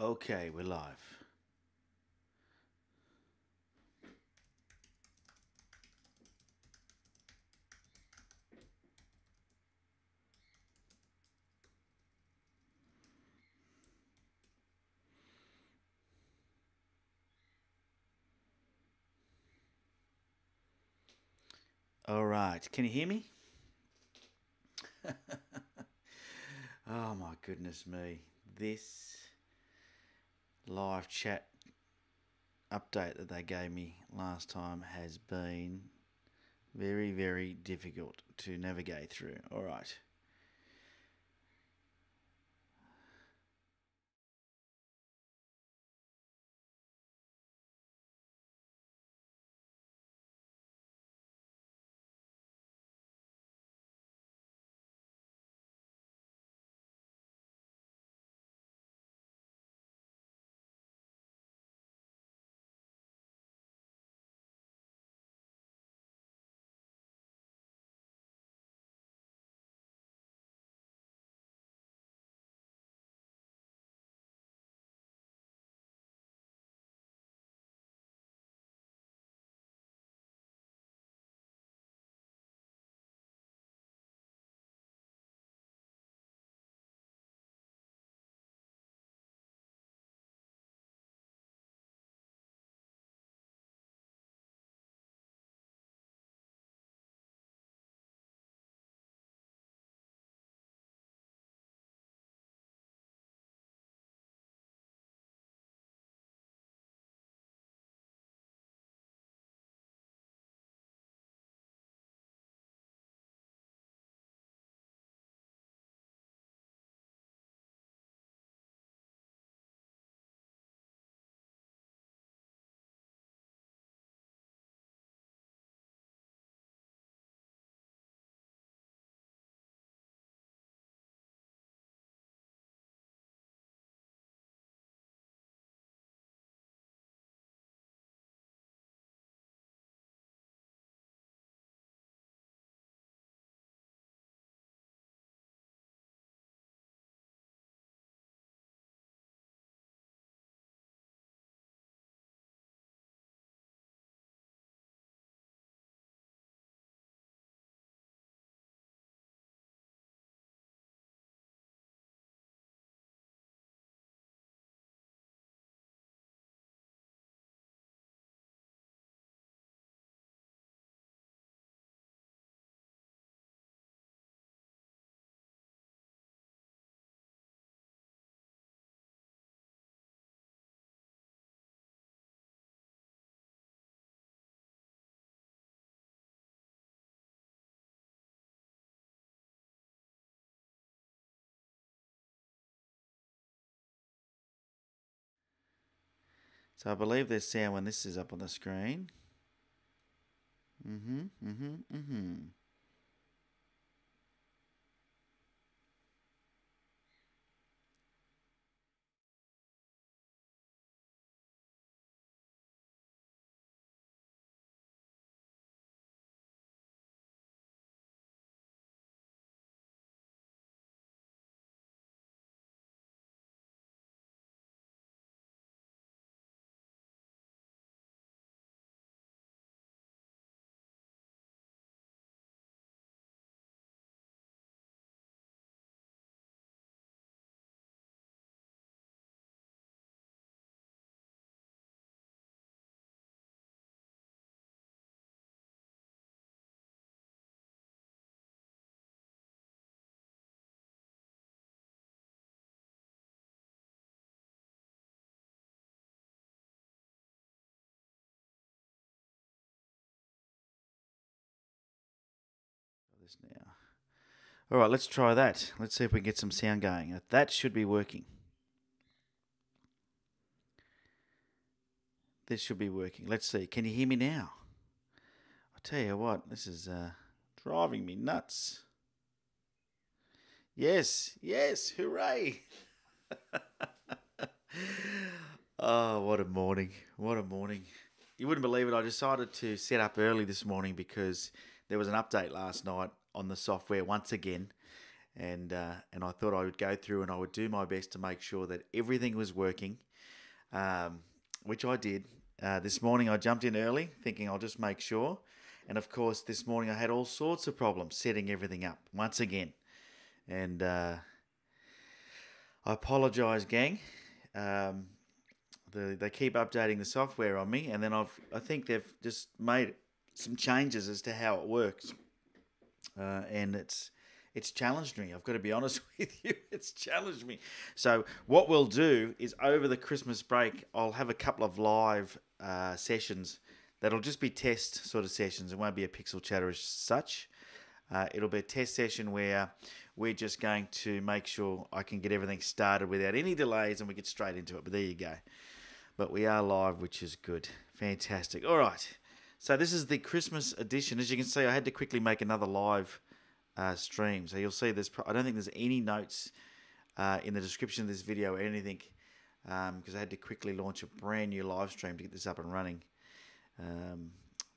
Okay, we're live. All right, can you hear me? Oh my goodness me. This live chat update that they gave me last time has been very, very difficult to navigate through. All right. So I believe there's sound when this is up on the screen. Mm-hmm. This now. All right, let's try that. Let's see if we can get some sound going. That should be working. This should be working. Let's see. Can you hear me now? I tell you what, this is driving me nuts. Yes, hooray! Oh, what a morning. What a morning. You wouldn't believe it. I decided to set up early this morning because there was an update last night on the software once again. and I thought I would go through and I would do my best to make sure that everything was working, which I did. This morning I jumped in early thinking I'll just make sure. And of course, this morning I had all sorts of problems setting everything up once again. And I apologise, gang. They keep updating the software on me, and then I think they've just made some changes as to how it works. And it's challenged me. I've got to be honest with you. It's challenged me. So what we'll do is over the Christmas break, I'll have a couple of live sessions that'll just be test sort of sessions. It won't be a Pixel Chatter as such. It'll be a test session where we're just going to make sure I can get everything started without any delays and we get straight into it. But there you go. But we are live, which is good. Fantastic. All right. So this is the Christmas edition. As you can see, I had to quickly make another live stream. So you'll see this. I don't think there's any notes in the description of this video or anything because I had to quickly launch a brand new live stream to get this up and running.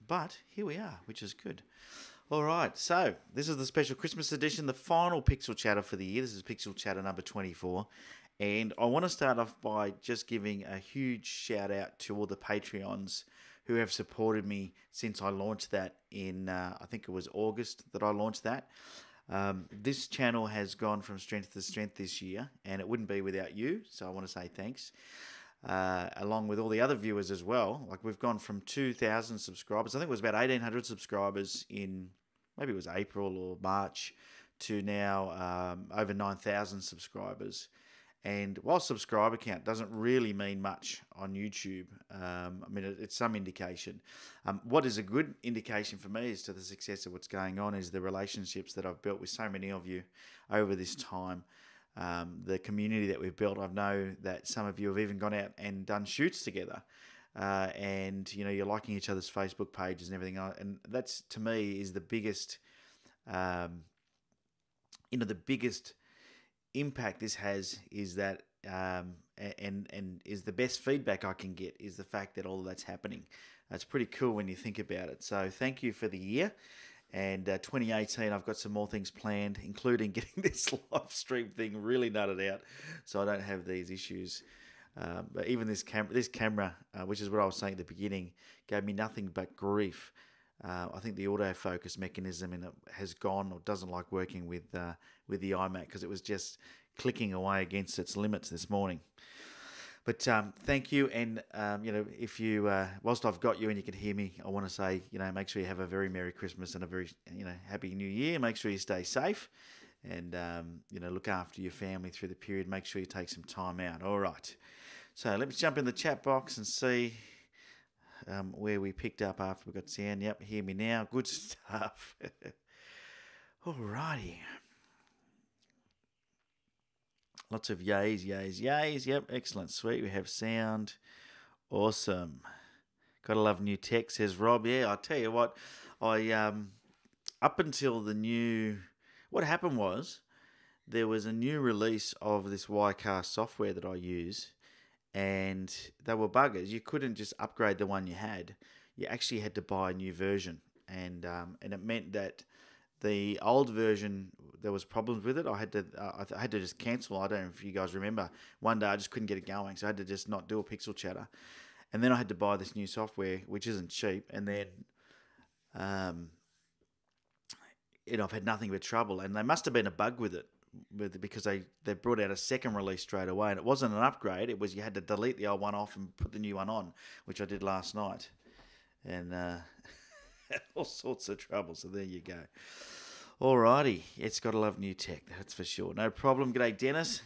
But here we are, which is good. All right, so this is the special Christmas edition, the final Pixel Chatter for the year. This is Pixel Chatter number 24. And I want to start off by just giving a huge shout out to all the Patreons who have supported me since I launched that in, I think it was August that I launched that. This channel has gone from strength to strength this year, and it wouldn't be without you, so I want to say thanks. Along with all the other viewers as well. Like we've gone from 2,000 subscribers, I think it was about 1,800 subscribers in, maybe it was April or March, to now over 9,000 subscribers. And while subscriber count doesn't really mean much on YouTube, I mean, it's some indication. What is a good indication for me as to the success of what's going on is the relationships that I've built with so many of you over this time. The community that we've built. I know that some of you have even gone out and done shoots together, and you know you're liking each other's Facebook pages and everything. And that's to me is the biggest, the biggest impact this has is that, and is the best feedback I can get is the fact that all of that's happening. It's pretty cool when you think about it. So thank you for the year. And 2018, I've got some more things planned, including getting this live stream thing really nutted out so I don't have these issues. But even this camera, which is what I was saying at the beginning, gave me nothing but grief. I think the autofocus mechanism in it has gone or doesn't like working with the iMac because it was just clicking away against its limits this morning. But thank you, and if you, whilst I've got you and you can hear me, I want to say, make sure you have a very Merry Christmas and a very, Happy New Year. Make sure you stay safe, and look after your family through the period. Make sure you take some time out. All right. So let me jump in the chat box and see where we picked up after we got sound. Yep, hear me now. Good stuff. All righty. Lots of yays, yays, yays. Yep, excellent. Sweet. We have sound. Awesome. Gotta love new tech, says Rob. Yeah, I'll tell you what. I up until what happened was there was a new release of this Ycast software that I use, and they were buggers. You couldn't just upgrade the one you had. You actually had to buy a new version, and it meant that the old version, there was problems with it. I had to just cancel. I don't know if you guys remember. One day I just couldn't get it going, so I had to just not do a Pixel Chatter. And then I had to buy this new software, which isn't cheap. And then, I've had nothing but trouble. And there must have been a bug with it, because they brought out a second release straight away. And it wasn't an upgrade. It was you had to delete the old one off and put the new one on, which I did last night. And all sorts of trouble. So there you go. Alrighty, it's got to love new tech, that's for sure. No problem. G'day, Dennis.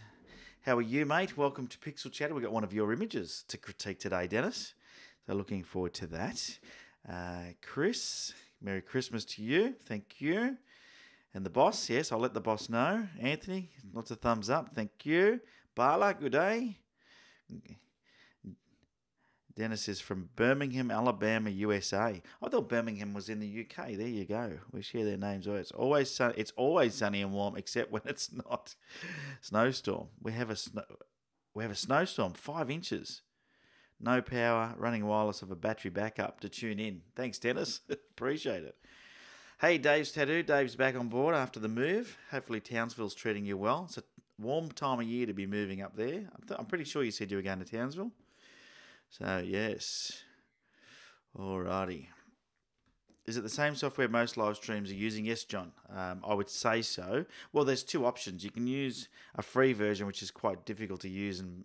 How are you, mate? Welcome to Pixel Chatter. We've got one of your images to critique today, Dennis. So looking forward to that. Chris, Merry Christmas to you. Thank you. And the boss, yes, I'll let the boss know. Anthony, lots of thumbs up. Thank you. Bala, good day. Dennis is from Birmingham, Alabama, USA. I thought Birmingham was in the UK. There you go. We share their names. It's always sunny and warm, except when it's not. Snowstorm. We have a snowstorm, 5 inches. No power, running wireless of a battery backup to tune in. Thanks, Dennis. Appreciate it. Hey, Dave's Tattoo. Dave's back on board after the move. Hopefully Townsville's treating you well. It's a warm time of year to be moving up there. I'm pretty sure you said you were going to Townsville. So, yes. Alrighty. Is it the same software most live streams are using? Yes, John. I would say so. Well, there's two options. You can use a free version, which is quite difficult to use, and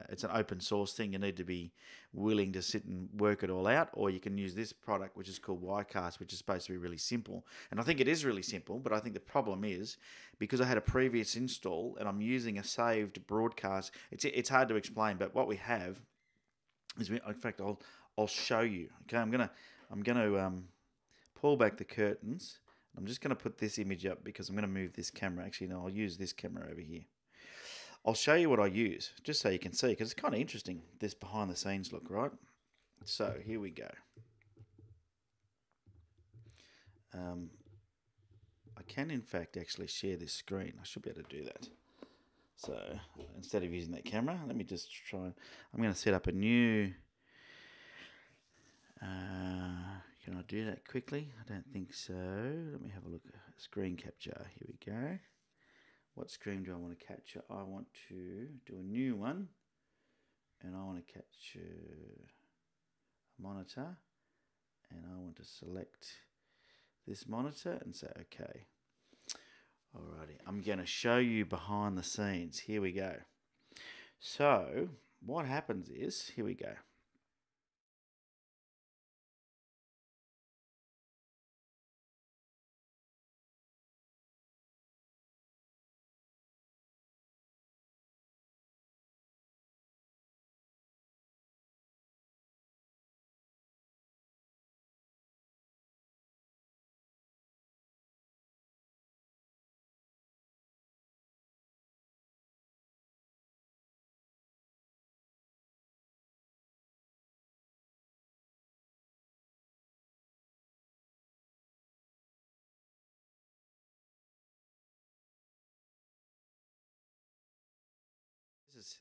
it's an open source thing. You need to be willing to sit and work it all out. Or you can use this product, which is called Ycast, which is supposed to be really simple. And I think it is really simple, but I think the problem is because I had a previous install and I'm using a saved broadcast, it's hard to explain, but what we have is, in fact, I'll show you. Okay, I'm gonna pull back the curtains. I'm just going to put this image up because I'm going to move this camera. Actually, no, I'll use this camera over here. I'll show you what I use, just so you can see, because it's kind of interesting, this behind the scenes look, right? So, here we go. I can, in fact, actually share this screen. I should be able to do that. So, instead of using that camera, let me just try. I'm going to set up a new... can I do that quickly? I don't think so. Let me have a look at screen capture. Here we go. What screen do I want to capture? I want to do a new one. And I want to capture a monitor. And I want to select this monitor and say OK. Alrighty. I'm going to show you behind the scenes. Here we go. So what happens is, here we go.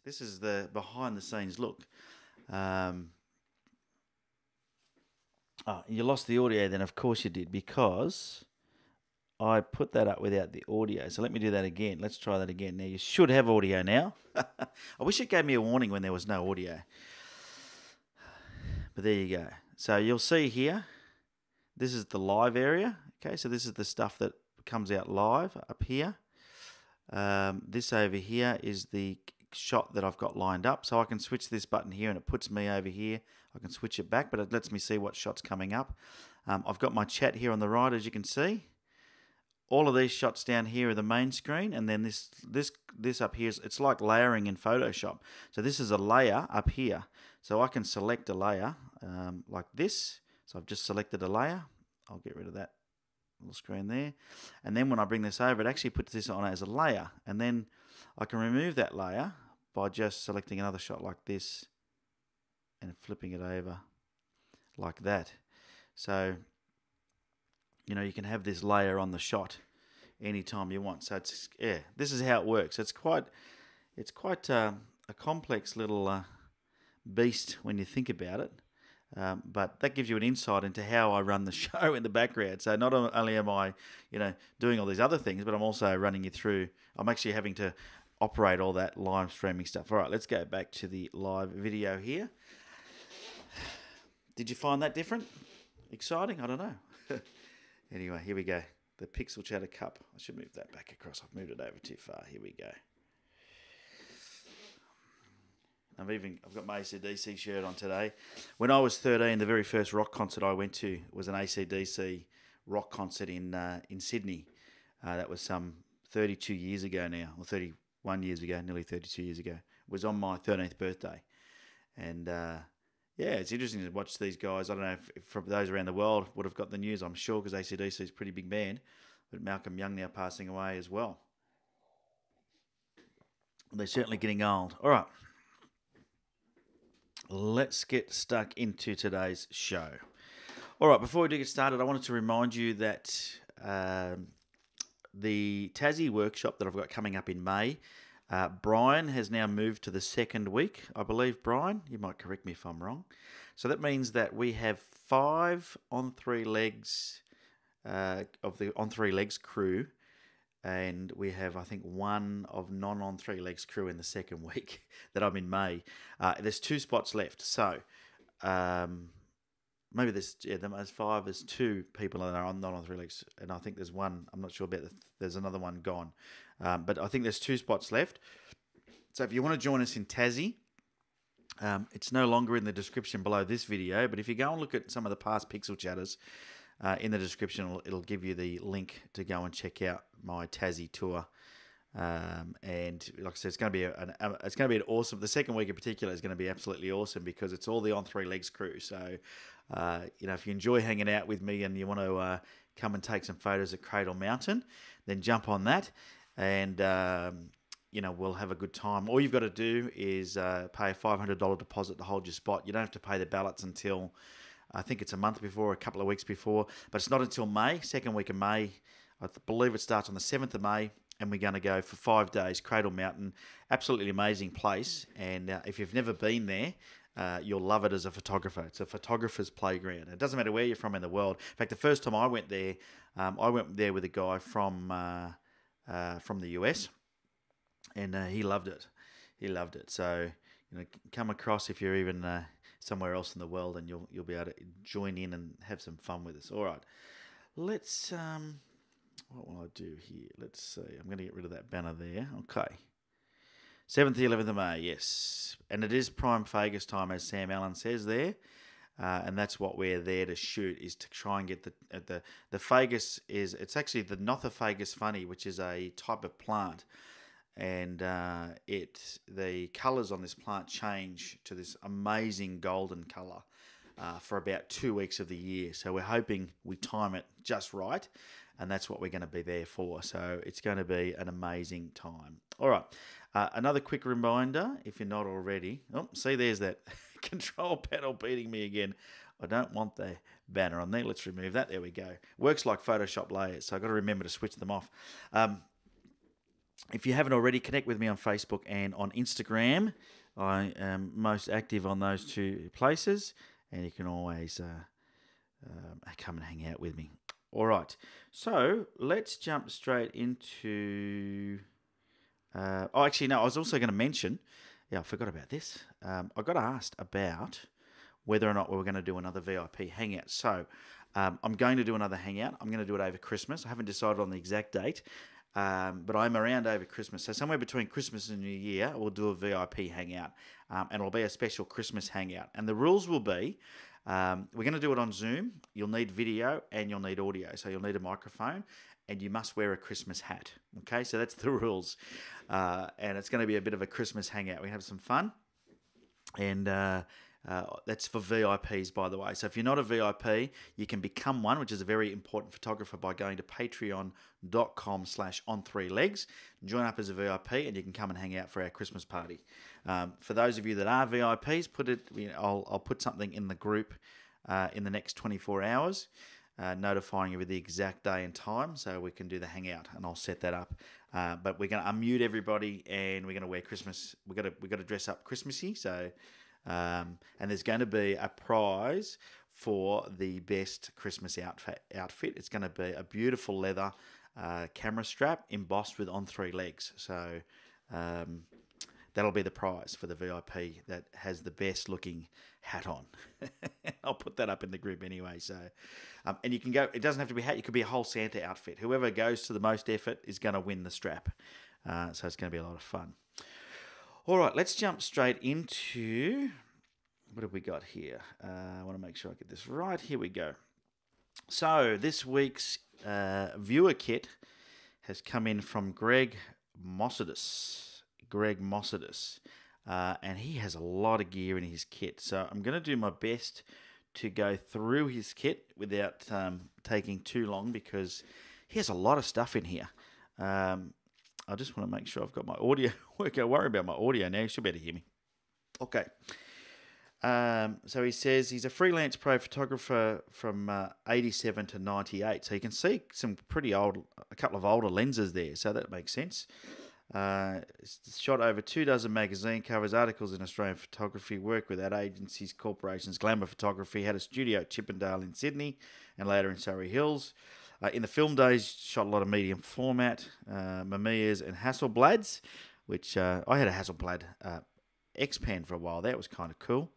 This is the behind the scenes look. You lost the audio then, of course you did, because I put that up without the audio. So let me do that again. Let's try that again. Now you should have audio now. I wish it gave me a warning when there was no audio. But there you go. So you'll see here, this is the live area. Okay, so this is the stuff that comes out live up here. This over here is the shot that I've got lined up. So I can switch this button here and it puts me over here. I can switch it back, but it lets me see what shot's coming up. I've got my chat here on the right, as you can see. All of these shots down here are the main screen, and then this up here, it's like layering in Photoshop. So this is a layer up here. So I can select a layer like this. So I've just selected a layer. I'll get rid of that little screen there. And then when I bring this over, it actually puts this on as a layer. And then I can remove that layer by just selecting another shot like this and flipping it over like that. So, you know, you can have this layer on the shot anytime you want. So it's, yeah, this is how it works. It's quite a complex little beast when you think about it. But that gives you an insight into how I run the show in the background. So not only am I, you know, doing all these other things, but I'm also running you through. I'm actually having to operate all that live streaming stuff. All right, let's go back to the live video here. Did you find that different? Exciting? I don't know. Anyway, here we go. The Pixel Chatter Cup. I should move that back across. I've moved it over too far. Here we go. I've got my AC/DC shirt on today. When I was 13, the very first rock concert I went to was an AC/DC rock concert in Sydney. That was some 32 years ago now, or 31 years ago, nearly 32 years ago. It was on my 13th birthday. And yeah, it's interesting to watch these guys. I don't know if from those around the world would have got the news, I'm sure, because AC/DC is a pretty big band. But Malcolm Young now passing away as well. They're certainly getting old. All right. Let's get stuck into today's show. All right, before we do get started, I wanted to remind you that the Tassie workshop that I've got coming up in May, Brian has now moved to the second week. I believe, Brian, you might correct me if I'm wrong. So that means that we have 5 on 3 legs of the On Three Legs crew, and we have, I think, one of non-On Three Legs crew in the second week that I'm in May. There's 2 spots left, so maybe there's 5. There's 2 people that are not on 3 legs, and I think there's one. I'm not sure about. There's another one gone, but I think there's 2 spots left. So if you want to join us in Tassie, it's no longer in the description below this video. But if you go and look at some of the past Pixel Chatters, in the description, it'll give you the link to go and check out my Tassie tour. And like I said, it's going to be an awesome. The second week in particular is going to be absolutely awesome because it's all the On Three Legs crew. So, if you enjoy hanging out with me and you want to come and take some photos at Cradle Mountain, then jump on that, and we'll have a good time. All you've got to do is pay a $500 deposit to hold your spot. You don't have to pay the ballots until I think it's a month before, a couple of weeks before, but it's not until May, second week of May. I believe it starts on the 7th of May. And we're going to go for 5 days, Cradle Mountain. Absolutely amazing place. And if you've never been there, you'll love it as a photographer. It's a photographer's playground. It doesn't matter where you're from in the world. In fact, the first time I went there with a guy from the US, and he loved it. He loved it. So, come across if you're even somewhere else in the world, and you'll be able to join in and have some fun with us. All right, let's... what will I do here? Let's see. I'm going to get rid of that banner there. Okay. 7th to 11th of May, yes. And it is prime Fagus time, as Sam Allen says there. And that's what we're there to shoot, is to try and get the Fagus it's actually the Nothofagus funny, which is a type of plant. And the colours on this plant change to this amazing golden colour for about 2 weeks of the year. So we're hoping we time it just right. And that's what we're going to be there for. So it's going to be an amazing time. All right. Another quick reminder, if you're not already. Oh, see, there's that control panel beating me again. I don't want the banner on there. Let's remove that. There we go. Works like Photoshop layers, so I've got to remember to switch them off. If you haven't already, connect with me on Facebook and on Instagram. I am most active on those 2 places. And you can always come and hang out with me. All right, so let's jump straight into... I was also going to mention... Yeah, I forgot about this. I got asked about whether or not we were going to do another VIP hangout. So I'm going to do another hangout. I'm going to do it over Christmas. I haven't decided on the exact date, but I'm around over Christmas. So somewhere between Christmas and New Year, we'll do a VIP hangout, and it'll be a special Christmas hangout. And the rules will be... we're going to do it on Zoom. You'll need video and you'll need audio. So you'll need a microphone and you must wear a Christmas hat. Okay, so that's the rules. And it's going to be a bit of a Christmas hangout. We have some fun. And that's for VIPs, by the way. So if you're not a VIP, you can become one, which is a very important photographer, by going to patreon.com/on3legs. Join up as a VIP and you can come and hang out for our Christmas party. For those of you that are VIPs, I'll put something in the group in the next 24 hours, notifying you with the exact day and time so we can do the hangout, and I'll set that up. But we're going to unmute everybody and we're going to wear Christmas. We've got to dress up Christmassy. So, and there's going to be a prize for the best Christmas outfit. It's going to be a beautiful leather camera strap embossed with On Three Legs. So that'll be the prize for the VIP that has the best looking hat on. I'll put that up in the group anyway. So, and you can go, it doesn't have to be a hat, it could be a whole Santa outfit. Whoever goes to the most effort is going to win the strap. So it's going to be a lot of fun. All right, let's jump straight into, what have we got here? I want to make sure I get this right. Here we go. So this week's viewer kit has come in from Greg Mossidis. And he has a lot of gear in his kit. So I'm going to do my best to go through his kit without taking too long, because he has a lot of stuff in here. I just want to make sure I've got my audio working. I worry about my audio now. You should be able to hear me. Okay. So he says he's a freelance pro photographer from 87 to 98. So you can see some pretty old, a couple of older lenses there. So that makes sense. Shot over 24 magazine covers, articles in Australian photography, worked with ad agencies, corporations, glamour photography, had a studio at Chippendale in Sydney and later in Surrey Hills. In the film days, shot a lot of medium format, Mamiyas and Hasselblads, which I had a Hasselblad X-Pan for a while. That was kind of cool.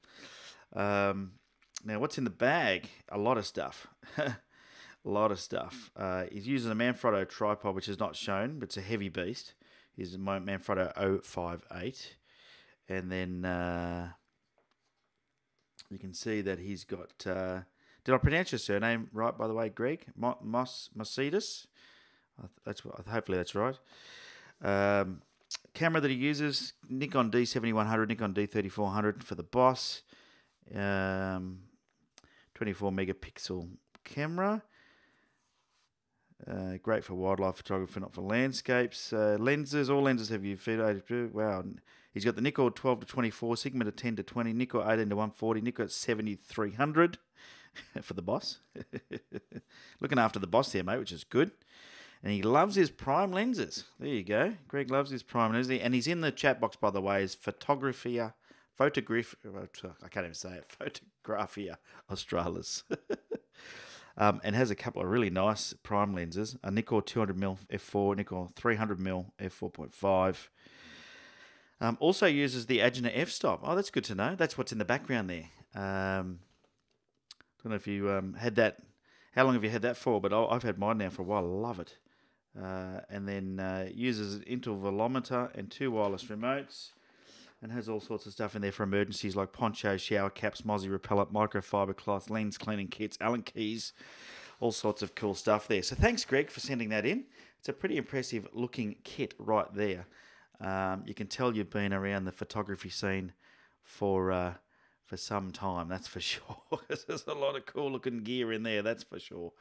Now, what's in the bag? A lot of stuff. A lot of stuff. He's using a Manfrotto tripod, which is not shown, but it's a heavy beast. He's a Manfrotto 058. And then you can see that he's got... did I pronounce your surname right, by the way, Greg? Mosidis? Hopefully that's right. Camera that he uses, Nikon D7100, Nikon D3400 for the boss. 24 megapixel camera. Great for wildlife photography, not for landscapes. Lenses, all lenses have UV. Wow. He's got the Nikon 12 to 24, Sigma to 10 to 20, Nikon 18 to 140, Nikon 7300 for the boss. Looking after the boss there, mate, which is good. And he loves his prime lenses. There you go. Greg loves his prime lenses. And he's in the chat box, by the way, is Photographia Australis. And has a couple of really nice prime lenses. A Nikon 200mm f4, Nikon 300mm f4.5. Also uses the Agena f-stop. Oh, that's good to know. That's what's in the background there. Don't know if you had that. How long have you had that for? But I've had mine now for a while. I love it. And then uses an intervalometer and 2 wireless remotes. And has all sorts of stuff in there for emergencies like ponchos, shower caps, mozzie repellent, microfiber cloths, lens cleaning kits, Allen keys, all sorts of cool stuff there. So thanks, Greg, for sending that in. It's a pretty impressive looking kit right there. You can tell you've been around the photography scene for some time, that's for sure. There's a lot of cool looking gear in there, that's for sure.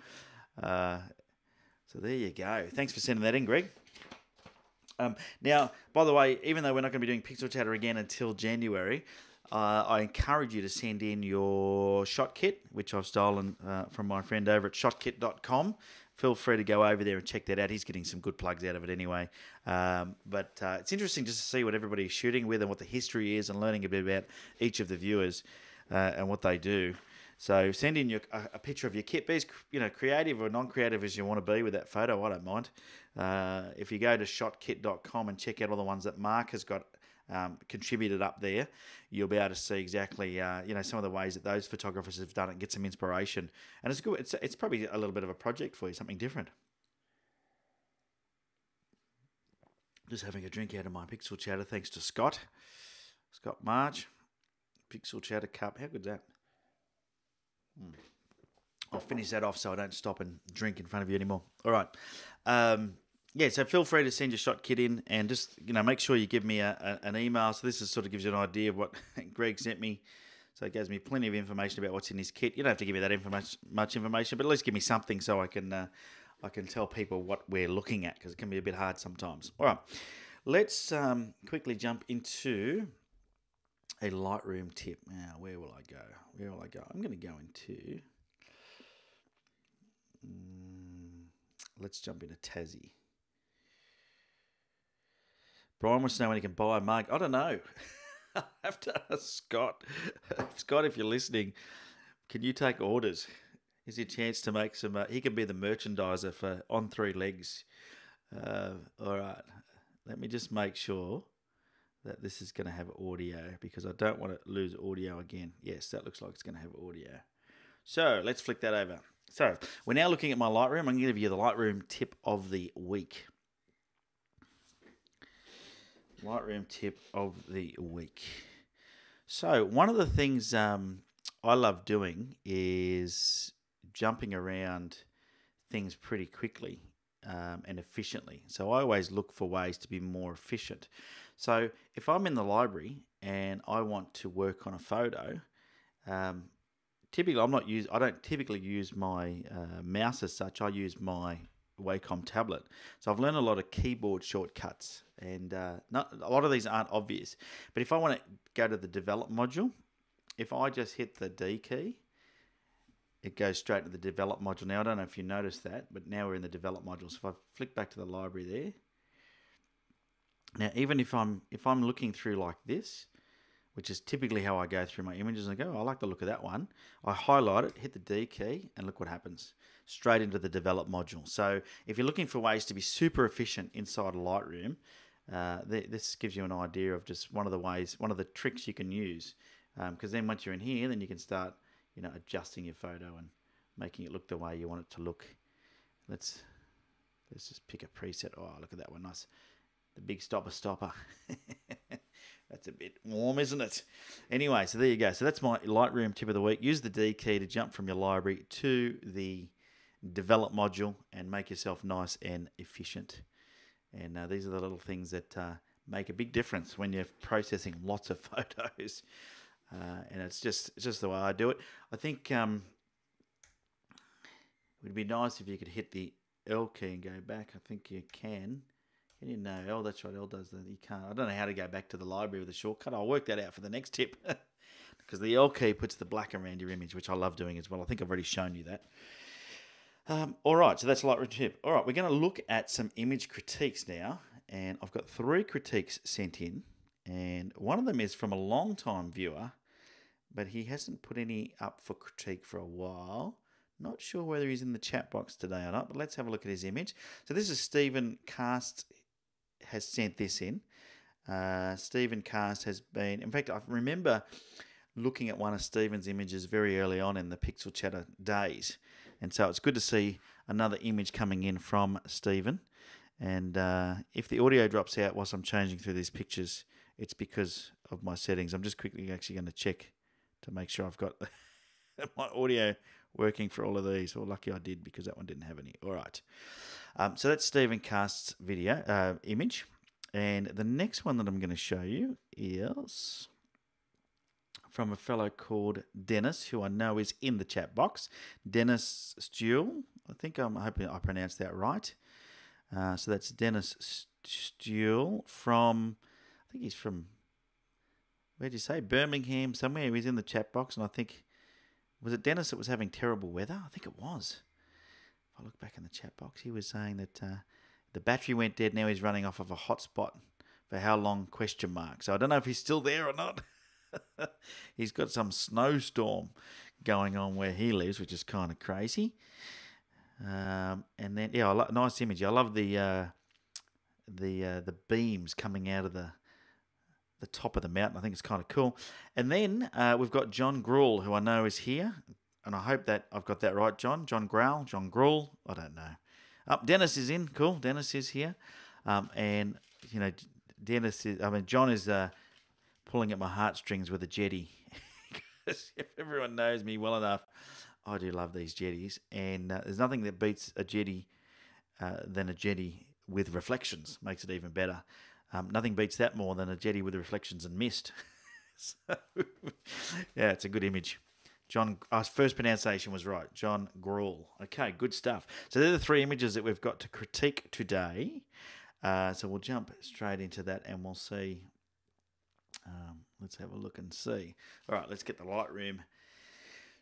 So there you go. Thanks for sending that in, Greg. Now, by the way, even though we're not going to be doing Pixel Chatter again until January, I encourage you to send in your shot kit, which I've stolen from my friend over at shotkit.com. Feel free to go over there and check that out. He's getting some good plugs out of it anyway. But it's interesting just to see what everybody's shooting with and what the history is and learning a bit about each of the viewers and what they do. So send in a picture of your kit. Be as creative or non-creative as you want to be with that photo. I don't mind. If you go to shotkit.com and check out all the ones that Mark has got contributed up there, you'll be able to see exactly some of the ways that those photographers have done it and get some inspiration. And it's good. It's probably a little bit of a project for you, something different. Just having a drink out of my Pixel Chatter, thanks to Scott March. Pixel Chatter cup. How good's that? I'll finish that off so I don't stop and drink in front of you anymore. All right. So feel free to send your shot kit in and just make sure you give me an email. So this sort of gives you an idea of what Greg sent me. So it gives me plenty of information about what's in his kit. You don't have to give me that much information, but at least give me something so I can tell people what we're looking at, because it can be a bit hard sometimes. All right. Let's quickly jump into a Lightroom tip. Now, where will I go? I'm going to go into... let's jump into Tassie. Brian wants to know when he can buy a mug. I don't know. I have to ask Scott. Scott, if you're listening, can you take orders? Is there a chance to make some... he can be the merchandiser for On Three Legs. All right. Let me just make sure that this is going to have audio, because I don't want to lose audio again. Yes, that looks like it's going to have audio. So let's flick that over. So we're now looking at my Lightroom. I'm going to give you the Lightroom tip of the week. Lightroom tip of the week. So one of the things I love doing is jumping around things pretty quickly and efficiently. So I always look for ways to be more efficient. So if I'm in the library and I want to work on a photo, typically I don't typically use my mouse as such. I use my Wacom tablet. So I've learned a lot of keyboard shortcuts, and a lot of these aren't obvious. But if I want to go to the develop module, if I just hit the D key, it goes straight to the develop module. Now I don't know if you noticed that, but now we're in the develop module. So if I flick back to the library there, now even if I'm looking through like this, which is typically how I go through my images and go, oh, I like the look of that one. I highlight it, hit the D key, and look what happens. Straight into the develop module. So if you're looking for ways to be super efficient inside Lightroom, this gives you an idea of just one of the tricks you can use. Because then once you're in here, then you can start, adjusting your photo and making it look the way you want it to look. Let's just pick a preset. Oh, look at that one, nice. The big stopper. That's a bit warm, isn't it? Anyway, so there you go. So that's my Lightroom tip of the week. Use the D key to jump from your library to the develop module and make yourself nice and efficient. And these are the little things that make a big difference when you're processing lots of photos. And it's just the way I do it. I think it would be nice if you could hit the L key and go back. I think you can. Can you know? Oh, that's right. L does that. You can't. I don't know how to go back to the library with a shortcut. I'll work that out for the next tip. Because the L key puts the black around your image, which I love doing as well. I think I've already shown you that. All right, so that's Lightroom tip. All right, we're going to look at some image critiques now. And I've got 3 critiques sent in. And one of them is from a long-time viewer, but he hasn't put any up for critique for a while. Not sure whether he's in the chat box today or not, but let's have a look at his image. So this is Stephen Cast has sent this in. Stephen Cast has been... In fact, I remember looking at one of Stephen's images very early on in the Pixel Chatter days. And so it's good to see another image coming in from Stephen. And if the audio drops out whilst I'm changing through these pictures, it's because of my settings. I'm just quickly actually going to check to make sure I've got my audio working for all of these. Well, lucky I did because that one didn't have any. All right. So that's Stephen Cast's video image. And the next one that I'm going to show you is from a fellow called Dennis, who I know is in the chat box. Dennis Stuhl. I'm hoping I pronounced that right. So that's Dennis Stuhl from, I think he's from, where'd you say? Birmingham, somewhere. He's in the chat box, and I think, was it Dennis that was having terrible weather? I think it was. If I look back in the chat box, he was saying that the battery went dead. Now he's running off of a hotspot. For how long? ? So I don't know if he's still there or not. He's got some snowstorm going on where he lives, which is kind of crazy. And then, yeah, nice image. I love the beams coming out of the top of the mountain. I think it's kind of cool. And then we've got John Gruhl, who I know is here, and I hope that I've got that right. John Gruhl. I don't know. Dennis is in. Cool. Dennis is here, and John is pulling at my heartstrings with a jetty. Because if everyone knows me well enough, I do love these jetties, and there's nothing that beats a jetty than a jetty with reflections. Makes it even better. Nothing beats that more than a jetty with reflections and mist. So, yeah, it's a good image. Our first pronunciation was right. John Gruhl. Okay, good stuff. So they're the 3 images that we've got to critique today. So we'll jump straight into that and we'll see. Let's have a look and see. All right, let's get the Lightroom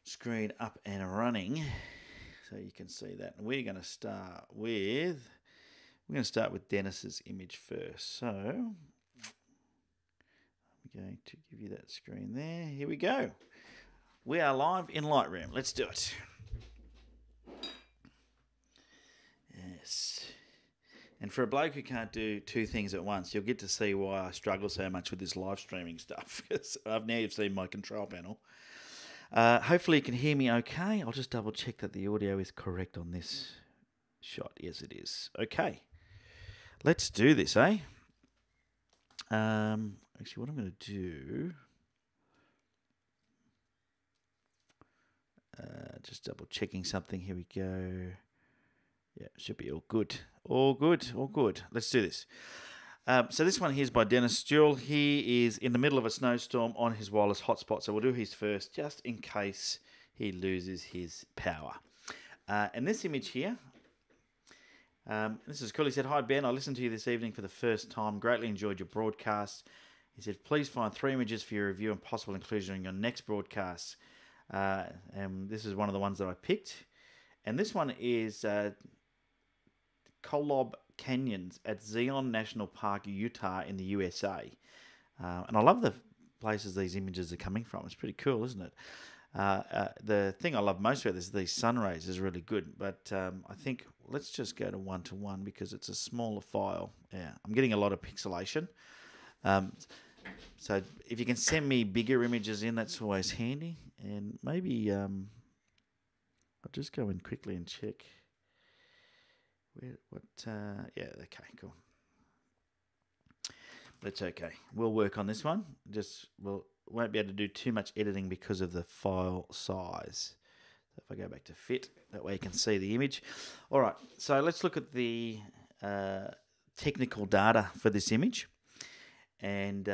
screen up and running so you can see that. And we're going to start with Dennis's image first. So I'm going to give you that screen there. Here we go. We are live in Lightroom. Let's do it. Yes. And for a bloke who can't do 2 things at once, you'll get to see why I struggle so much with this live streaming stuff. Because now you've seen my control panel. Hopefully you can hear me okay. I'll just double check that the audio is correct on this shot. Yes, it is. Okay. Let's do this, eh? Actually, what I'm going to do... just double checking something. Here we go. Yeah, should be all good. All good. Let's do this. So this one here is by Dennis Stuhl. He is in the middle of a snowstorm on his wireless hotspot. So we'll do his first just in case he loses his power. And this image here, this is cool. He said, "Hi Ben, I listened to you this evening for the first time. Greatly enjoyed your broadcast." He said, "Please find 3 images for your review and possible inclusion in your next broadcast." And this is one of the ones that I picked. And this one is Kolob Canyons at Zion National Park, Utah in the USA. And I love the places these images are coming from. It's pretty cool, isn't it? The thing I love most about this is these sun rays is really good, but I think let's just go to 1:1 because it's a smaller file. Yeah, I'm getting a lot of pixelation. So if you can send me bigger images in, that's always handy. And maybe I'll just go in quickly and check. Yeah, okay, cool. But it's okay. We'll work on this one. We'll won't be able to do too much editing because of the file size. So if I go back to fit, that way you can see the image. All right, so let's look at the technical data for this image. And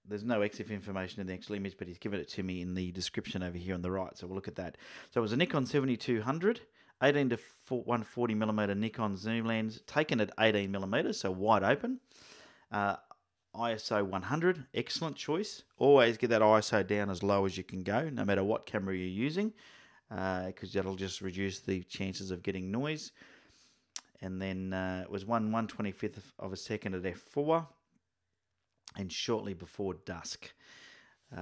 there's no EXIF information in the actual image, but he's given it to me in the description over here on the right. So we'll look at that. So it was a Nikon 7200, 18 to 140mm Nikon zoom lens, taken at 18mm, so wide open. ISO 100, excellent choice. Always get that ISO down as low as you can go, no matter what camera you're using, because that'll just reduce the chances of getting noise. And then it was 1/125th of a second at f4, and shortly before dusk. You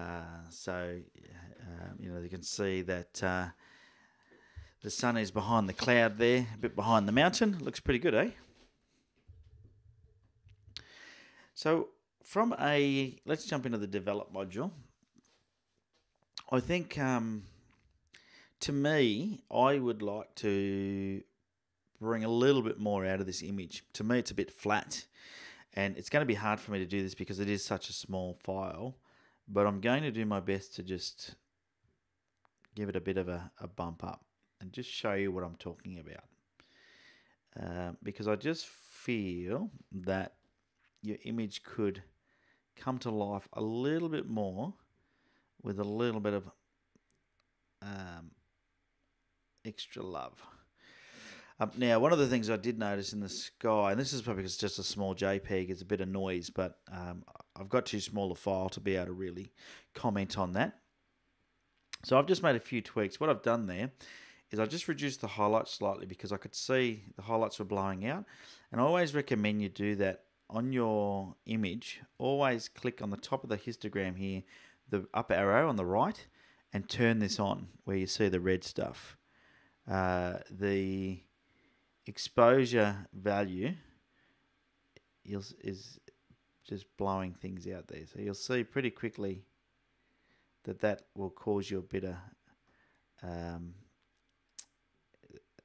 can see that the sun is behind the cloud there, a bit behind the mountain. Looks pretty good, eh? So let's jump into the develop module. I think, to me, I would like to bring a little bit more out of this image. To me, it's a bit flat, and it's going to be hard for me to do this because it is such a small file, but I'm going to do my best to just give it a bit of a bump up and just show you what I'm talking about. Because I just feel that your image could come to life a little bit more with a little bit of extra love. Now, one of the things I did notice in the sky, and this is probably because it's just a small JPEG, it's a bit of noise, but I've got too small a file to be able to really comment on that. So I've just made a few tweaks. What I've done there is I just reduced the highlights slightly because I could see the highlights were blowing out. And I always recommend you do that on your image. Always click on the top of the histogram here, the up arrow on the right, and turn this on where you see the red stuff. The exposure value is just blowing things out there. So you'll see pretty quickly that will cause you a bit of,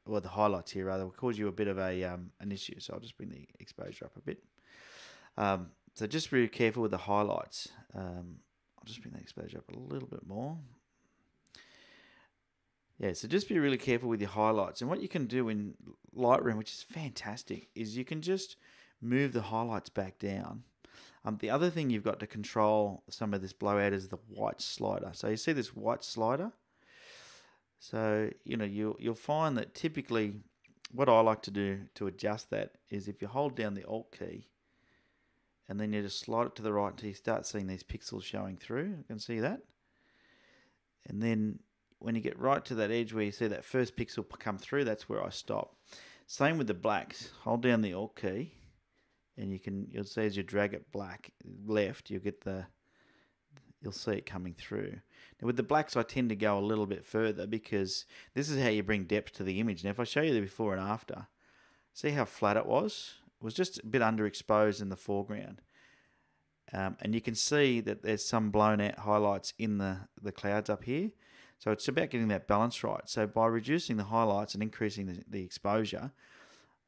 the highlights here rather will cause you a bit of an issue. So I'll just bring the exposure up a bit. So just be careful with the highlights. I'll just bring the exposure up a little bit more. Yeah, so just be really careful with your highlights. And what you can do in Lightroom, which is fantastic, is you can just move the highlights back down. The other thing you've got to control some of this blowout is the white slider. So you see this white slider? So, you'll find that typically what I like to do to adjust that is if you hold down the Alt key and then you just slide it to the right until you start seeing these pixels showing through. You can see that. And then when you get right to that edge where you see that first pixel come through, that's where I stop. Same with the blacks. Hold down the Alt key, and you'll see as you drag it left, you'll see it coming through. Now with the blacks, I tend to go a little bit further because this is how you bring depth to the image. Now if I show you the before and after, see how flat it was? It was just a bit underexposed in the foreground. And you can see that there's some blown out highlights in the clouds up here. So it's about getting that balance right. So by reducing the highlights and increasing the exposure,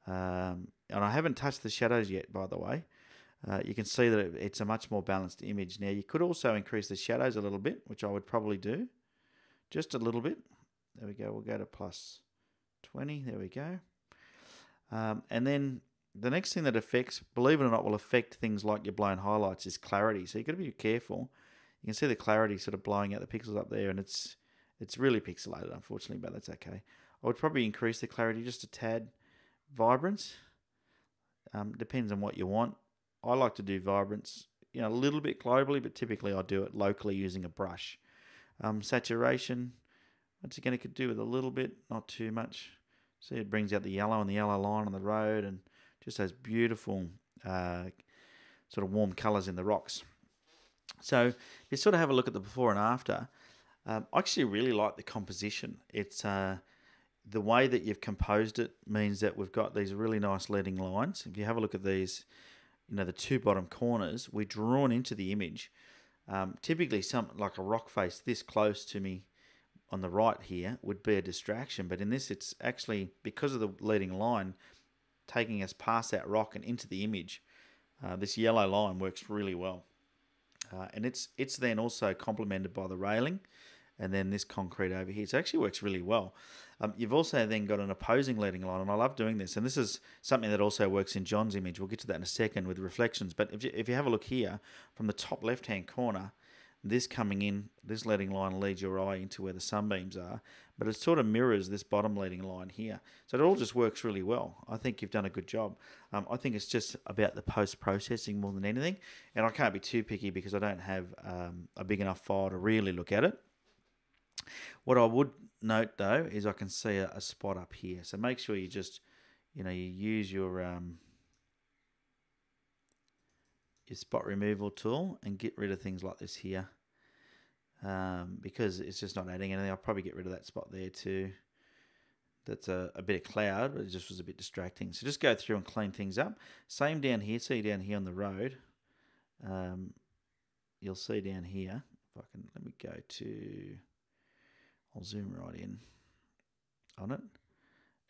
and I haven't touched the shadows yet, by the way, you can see that it's a much more balanced image. Now you could also increase the shadows a little bit, which I would probably do, just a little bit. There we go. We'll go to plus 20. There we go. And then the next thing that affects, believe it or not, will affect things like your blown highlights is clarity. So you've got to be careful. You can see the clarity sort of blowing out the pixels up there, and it's really pixelated, unfortunately, but that's okay. I would probably increase the clarity just a tad. Vibrance, depends on what you want. I like to do vibrance, a little bit globally, but typically I do it locally using a brush. Saturation, once again, it could do with a little bit, not too much. See, it brings out the yellow and the yellow line on the road, and just those beautiful sort of warm colours in the rocks. So you sort of have a look at the before and after. I actually really like the composition. It's the way that you've composed it means that we've got these really nice leading lines. If you have a look at these, the two bottom corners, we're drawn into the image. Typically, something like a rock face this close to me on the right here would be a distraction, but in this, it's actually, because of the leading line, taking us past that rock and into the image. This yellow line works really well. And it's then also complemented by the railing and then this concrete over here. So it actually works really well. You've also then got an opposing leading line, and I love doing this. And this is something that also works in John's image. We'll get to that in a second with reflections. But if you have a look here, from the top left-hand corner, this coming in, this leading line leads your eye into where the sunbeams are, but it sort of mirrors this bottom leading line here. So it all just works really well. I think you've done a good job. I think it's just about the post-processing more than anything, and I can't be too picky because I don't have a big enough file to really look at it. What I would note though is I can see a spot up here. So make sure you just, you use your spot removal tool and get rid of things like this here, because it's just not adding anything. I'll probably get rid of that spot there too. That's a bit of cloud, but it just was a bit distracting. So just go through and clean things up. Same down here. See down here on the road, you'll see down here, if I can, let me go to, I'll zoom right in on it.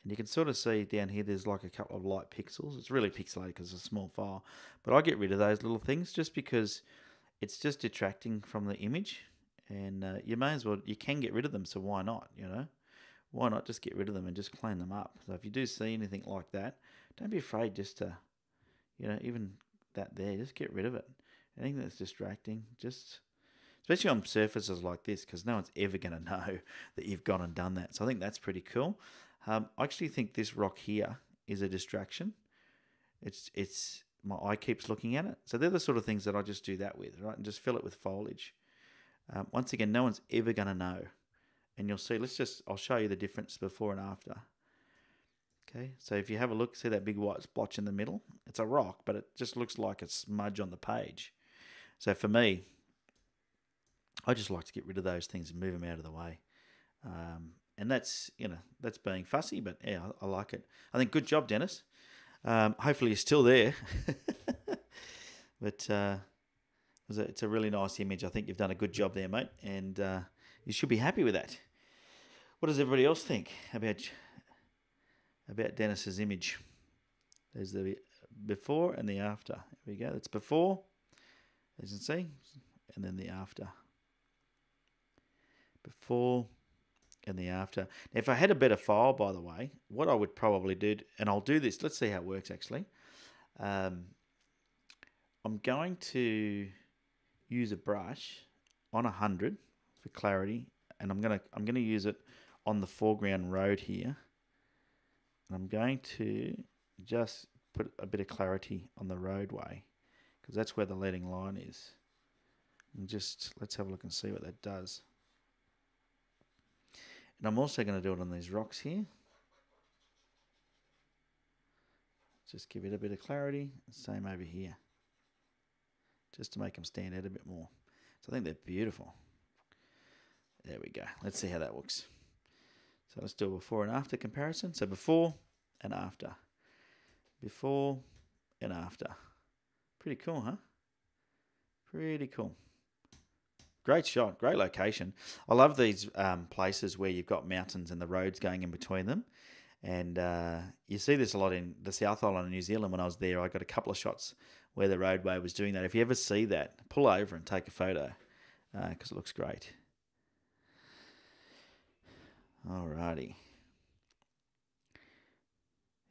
And you can sort of see down here there's like a couple of light pixels. It's really pixelated because it's a small file. But I get rid of those little things just because it's just detracting from the image. And you may as well, you can get rid of them, so why not, Why not just get rid of them and just clean them up? So if you do see anything like that, don't be afraid just to, even that there, just get rid of it. Anything that's distracting, just... Especially on surfaces like this, because no one's ever going to know that you've gone and done that. So I think that's pretty cool. I actually think this rock here is a distraction. It's my eye keeps looking at it. So they're the sort of things that I just do that with, right? And just fill it with foliage. Once again, no one's ever going to know. And you'll see, I'll show you the difference before and after. Okay, so if you have a look, see that big white splotch in the middle? It's a rock, but it just looks like a smudge on the page. So for me, I just like to get rid of those things and move them out of the way. And that's, that's being fussy, but yeah, I like it. I think good job, Dennis. Hopefully you're still there. But it's a really nice image. I think you've done a good job there, mate. And you should be happy with that. What does everybody else think about Dennis's image? There's the before and the after. Here we go. That's before, as you can see, and then the after. Before and the after. Now, if I had a better file, by the way, what I would probably do, and I'll do this, let's see how it works actually. I'm going to use a brush on 100 for clarity, and I'm gonna use it on the foreground road here. And I'm going to just put a bit of clarity on the roadway, because that's where the leading line is. And just, let's have a look and see what that does. And I'm also going to do it on these rocks here. Just give it a bit of clarity. Same over here. Just to make them stand out a bit more. So I think they're beautiful. There we go. Let's see how that looks. So let's do a before and after comparison. So before and after. Before and after. Pretty cool, huh? Pretty cool. Great shot, great location. I love these places where you've got mountains and the roads going in between them. And you see this a lot in the South Island of New Zealand. When I was there, I got a couple of shots where the roadway was doing that. If you ever see that, pull over and take a photo because it looks great. Alrighty.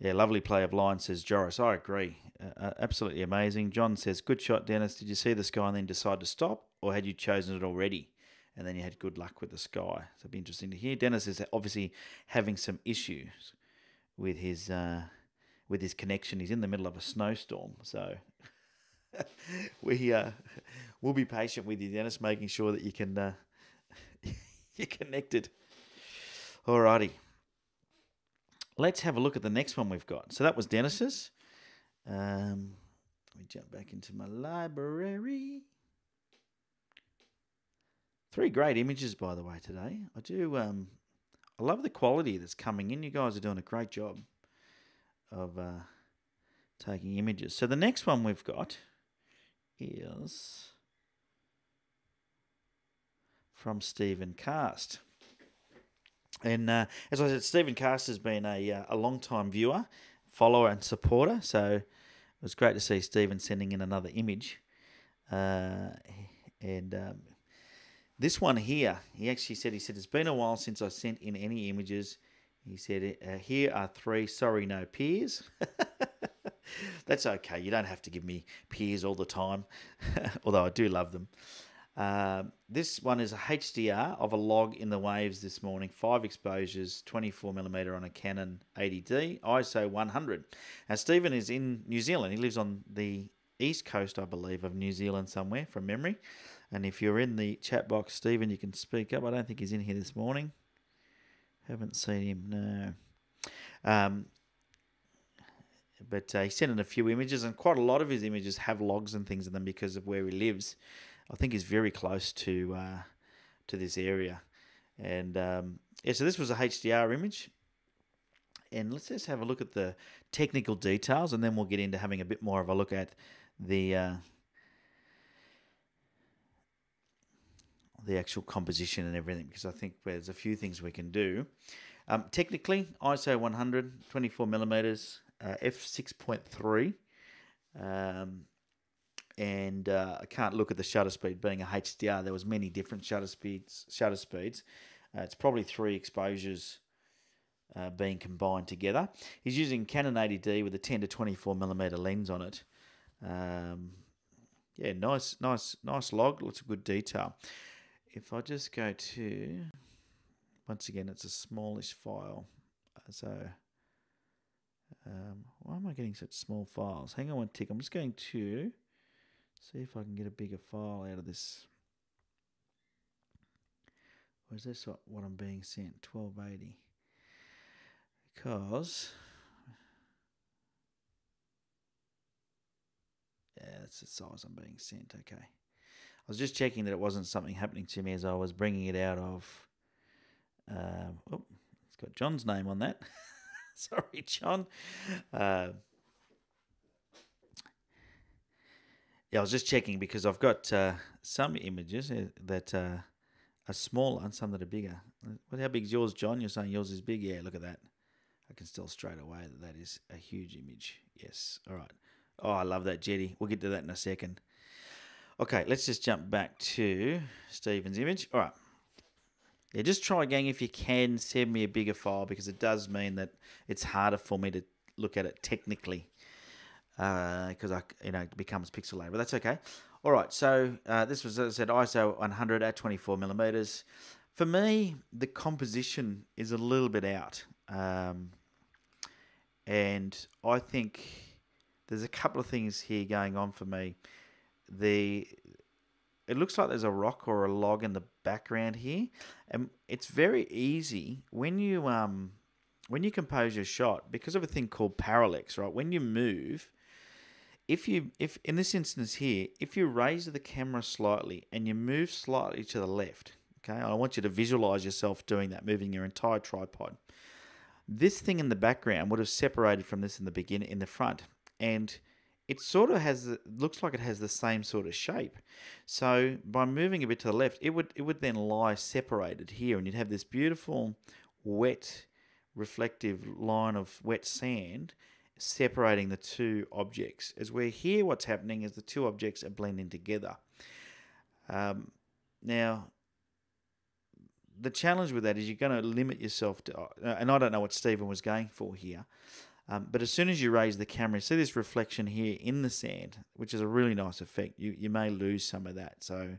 Yeah, lovely play of line, says Joris. I agree. Absolutely amazing. John says, good shot, Dennis. Did you see the sky and then decide to stop? Or had you chosen it already? And then you had good luck with the sky. So it'd be interesting to hear. Dennis is obviously having some issues with his connection. He's in the middle of a snowstorm. So we'll be patient with you, Dennis, making sure that you can you're connected. Alrighty. Let's have a look at the next one we've got. So that was Dennis's. Let me jump back into my library. Three great images, by the way, today. I love the quality that's coming in. You guys are doing a great job of taking images. So the next one we've got is from Stephen Cast. And as I said, Stephen Cast has been a long-time viewer, follower and supporter. So it was great to see Stephen sending in another image. This one here, he said, it's been a while since I sent in any images. He said, here are three sorry no peers. That's okay. You don't have to give me peers all the time, although I do love them. This one is a HDR of a log in the waves this morning, 5 exposures, 24mm on a Canon 80D, ISO 100. Now, Stephen is in New Zealand. He lives on the east coast, I believe, of New Zealand somewhere, from memory. And if you're in the chat box, Stephen, you can speak up. I don't think he's in here this morning. Haven't seen him, no. But he sent in a few images, and quite a lot of his images have logs and things in them because of where he lives. I think he's very close to this area. And so this was a HDR image. And let's just have a look at the technical details, and then we'll get into having a bit more of a look at the actual composition and everything, because I think there's a few things we can do. Technically, ISO 100, 24mm, f6.3, and I can't look at the shutter speed being a HDR. There was many different shutter speeds. It's probably 3 exposures being combined together. He's using Canon 80D with a 10 to 24mm lens on it. Yeah, nice log. Lots of good detail. If I just go to, once again, it's a smallish file. So, why am I getting such small files? Hang on one tick. I'm just going to see if I can get a bigger file out of this. Or is this what I'm being sent? 1280. Because, yeah, that's the size I'm being sent. Okay. I was just checking that it wasn't something happening to me as I was bringing it out of. It's got John's name on that. Sorry, John. Yeah, I was just checking because I've got some images that are smaller and some that are bigger. How big is yours, John? You're saying yours is big? Yeah, look at that. I can tell straight away that is a huge image. Yes. All right. Oh, I love that jetty. We'll get to that in a second. Okay, let's just jump back to Stephen's image. All right. Yeah, just try, gang, if you can, send me a bigger file, because it does mean that it's harder for me to look at it technically, because it becomes pixelated, but that's okay. All right, so this was, as I said, ISO 100 at 24mm. For me, the composition is a little bit out, and I think there's a couple of things here going on for me. It looks like there's a rock or a log in the background here, and it's very easy when you compose your shot, because of a thing called parallax, right? When you move, if in this instance here, if you raise the camera slightly and you move slightly to the left, okay, I want you to visualize yourself doing that, moving your entire tripod. This thing in the background would have separated from this in the front, and it sort of looks like it has the same sort of shape. So by moving a bit to the left, it would then lie separated here, and you'd have this beautiful wet reflective line of wet sand separating the two objects. As we're here, what's happening is the two objects are blending together. Now, the challenge with that is you're going to limit yourself to, and I don't know what Stephen was going for here, but as soon as you raise the camera, see this reflection here in the sand, which is a really nice effect. You may lose some of that. So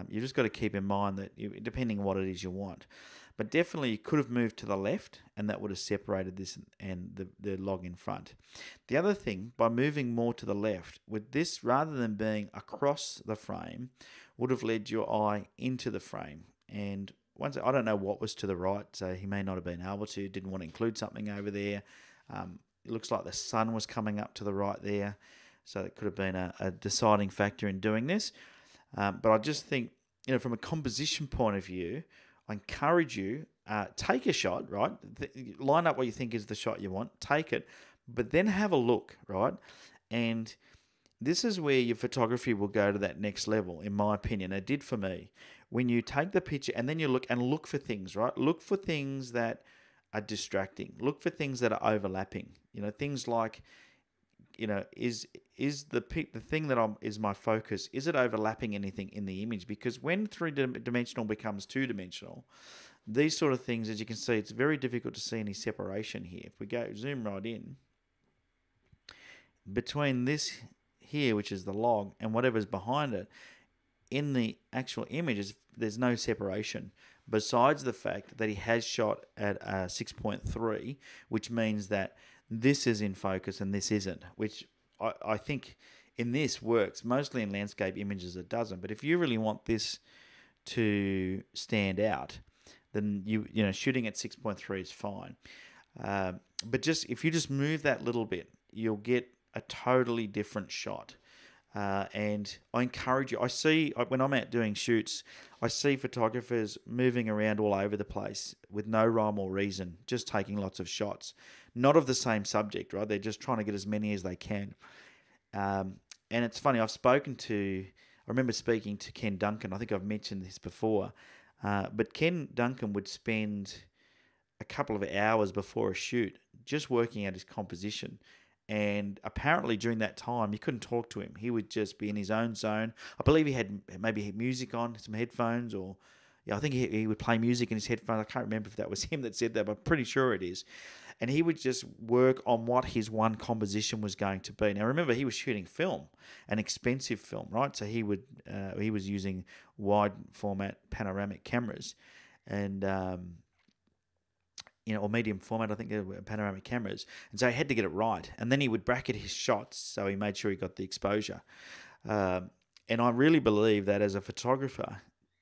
you've just got to keep in mind that depending on what it is you want. But definitely you could have moved to the left, and that would have separated this and the log in front. The other thing, by moving more to the left, with this, rather than being across the frame, would have led your eye into the frame. And I don't know what was to the right, so he may not have been able to, didn't want to include something over there. It looks like the sun was coming up to the right there, so it could have been a deciding factor in doing this. But I just think from a composition point of view, I encourage you, take a shot, right? Line up what you think is the shot you want, take it, but then have a look, right? And this is where your photography will go to that next level, in my opinion. It did for me. When you take the picture and then you look for things, right? Look for things that are distracting. Look for things that are overlapping. Things like, is the thing that is my focus, is it overlapping anything in the image? Because when three-dimensional becomes two-dimensional, these sort of things, as you can see, it's very difficult to see any separation here. If we go zoom right in, between this here, which is the log, and whatever's behind it, in the actual images, there's no separation, besides the fact that he has shot at 6.3, which means that this is in focus and this isn't, which I think in this works. Mostly in landscape images it doesn't, but if you really want this to stand out, then shooting at 6.3 is fine. But if you just move that little bit, you'll get a totally different shot. And I encourage you, when I'm out doing shoots, I see photographers moving around all over the place with no rhyme or reason, just taking lots of shots, not of the same subject, right? They're just trying to get as many as they can. And it's funny, I remember speaking to Ken Duncan. I think I've mentioned this before, but Ken Duncan would spend a couple of hours before a shoot just working out his composition. And apparently during that time, you couldn't talk to him. He would just be in his own zone. I believe he had maybe music on, some headphones, or I think he would play music in his headphones. I can't remember if that was him that said that, but I'm pretty sure it is. And he would just work on what his one composition was going to be. Now remember, he was shooting film, an expensive film, right? So he was using wide format panoramic cameras, and or medium format, I think they were panoramic cameras. And so he had to get it right. And then he would bracket his shots so he made sure he got the exposure. And I really believe that as a photographer,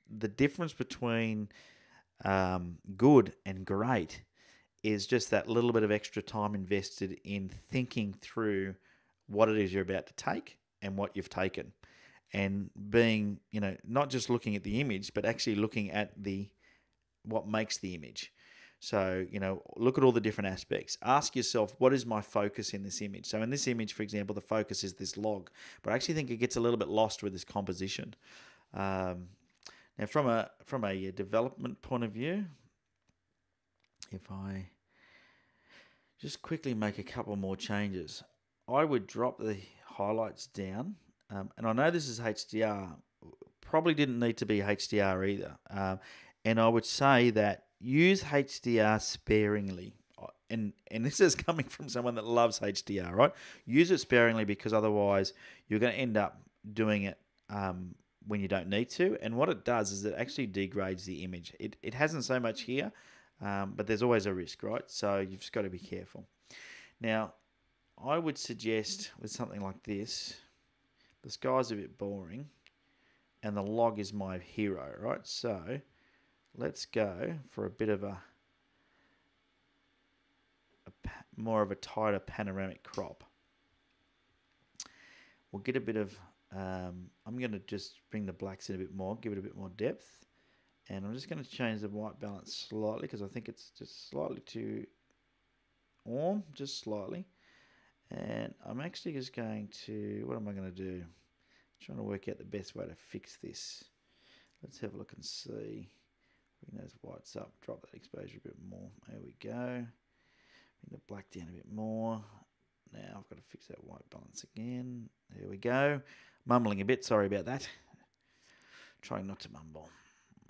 the difference between good and great is just that little bit of extra time invested in thinking through what it is you're about to take and what you've taken. And being, not just looking at the image, but actually looking at what makes the image. So, look at all the different aspects. Ask yourself, what is my focus in this image? So in this image, for example, the focus is this log, but I actually think it gets a little bit lost with this composition. Now, from a development point of view, if I just quickly make a couple more changes, I would drop the highlights down. And I know this is HDR, probably didn't need to be HDR either. And I would say that use HDR sparingly. And this is coming from someone that loves HDR, right? Use it sparingly, because otherwise you're going to end up doing it when you don't need to. And what it does is it actually degrades the image. It hasn't so much here, but there's always a risk, right? So you've just got to be careful. Now, I would suggest with something like this, the sky's a bit boring and the log is my hero, right? So let's go for a bit of more of a tighter panoramic crop. We'll get a bit of, I'm going to just bring the blacks in a bit more, give it a bit more depth. And I'm just going to change the white balance slightly, because I think it's just slightly too warm, just slightly. And I'm actually just going to, what am I going to do? I'm trying to work out the best way to fix this. Let's have a look and see. Bring those whites up, drop that exposure a bit more. There we go. Bring the black down a bit more. Now I've got to fix that white balance again. There we go. Mumbling a bit, sorry about that. Trying not to mumble.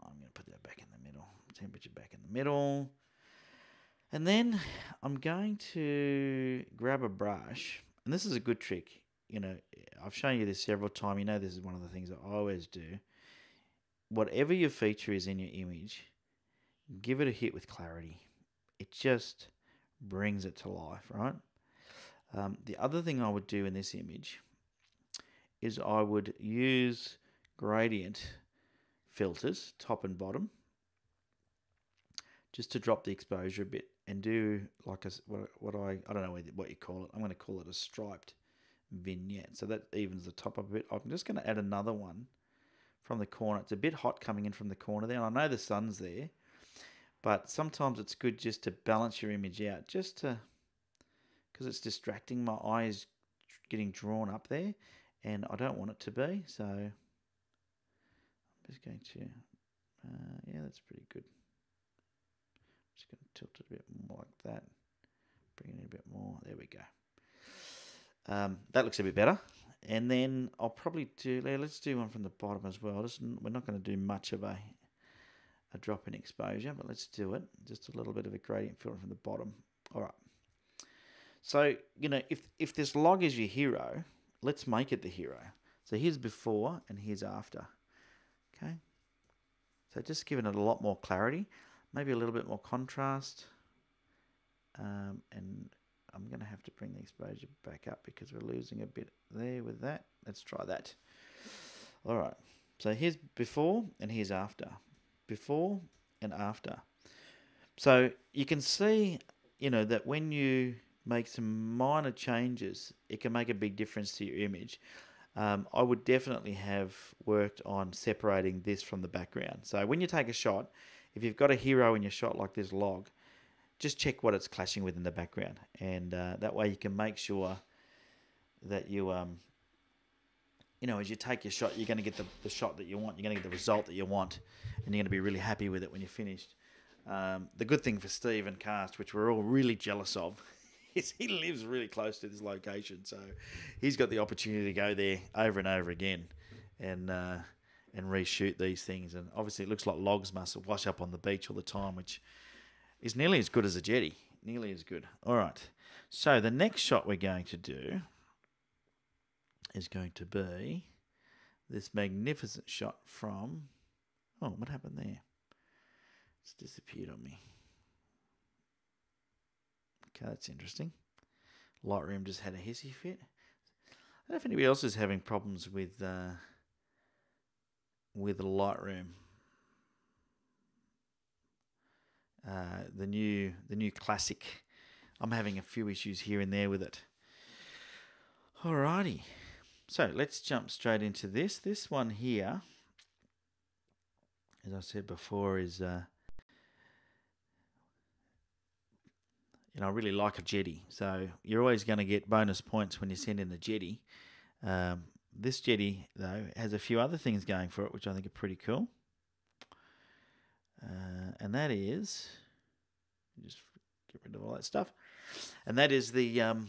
I'm going to put that back in the middle. Temperature back in the middle. And then I'm going to grab a brush. And this is a good trick. I've shown you this several times. This is one of the things that I always do. Whatever your feature is in your image, give it a hit with clarity. It just brings it to life, right? The other thing I would do in this image is I would use gradient filters, top and bottom, just to drop the exposure a bit and do like I don't know what you call it. I'm going to call it a striped vignette. So that evens the top up a bit. I'm just going to add another one from the corner. It's a bit hot coming in from the corner there. And I know the sun's there, but sometimes it's good just to balance your image out, just to, because it's distracting. My eye is getting drawn up there, and I don't want it to be. So I'm just going to, yeah, that's pretty good. Just going to tilt it a bit more like that. Bring it in a bit more. There we go. That looks a bit better. And then I'll probably do, let's do one from the bottom as well. We're not going to do much of a drop in exposure, but let's do it. Just a little bit of a gradient filter from the bottom. All right. So, you know, if this log is your hero, let's make it the hero. So here's before and here's after. Okay. So just giving it a lot more clarity, maybe a little bit more contrast. And I'm going to have to bring the exposure back up because we're losing a bit there with that. Let's try that. All right. So here's before and here's after. Before and after. So you can see, you know, that when you make some minor changes, it can make a big difference to your image. I would definitely have worked on separating this from the background. So when you take a shot, if you've got a hero in your shot like this log, just check what it's clashing with in the background, and that way you can make sure that you, you know, as you take your shot, you're going to get the shot that you want. You're going to get the result that you want, and you're going to be really happy with it when you're finished. The good thing for Steve and Cast, which we're all really jealous of, is he lives really close to this location, so he's got the opportunity to go there over and over again, and reshoot these things. And obviously, it looks like logs must wash up on the beach all the time, which is nearly as good as a jetty. Nearly as good. All right. So the next shot we're going to do is going to be this magnificent shot from... Oh, what happened there? It's disappeared on me. Okay, that's interesting. Lightroom just had a hissy fit. I don't know if anybody else is having problems with Lightroom. The new classic. I'm having a few issues here and there with it. Alrighty. So let's jump straight into this. This one here, as I said before, is you know, I really like a jetty. So you're always going to get bonus points when you send in a jetty. This jetty, though, has a few other things going for it, which I think are pretty cool. And that is, just get rid of all that stuff. And that is the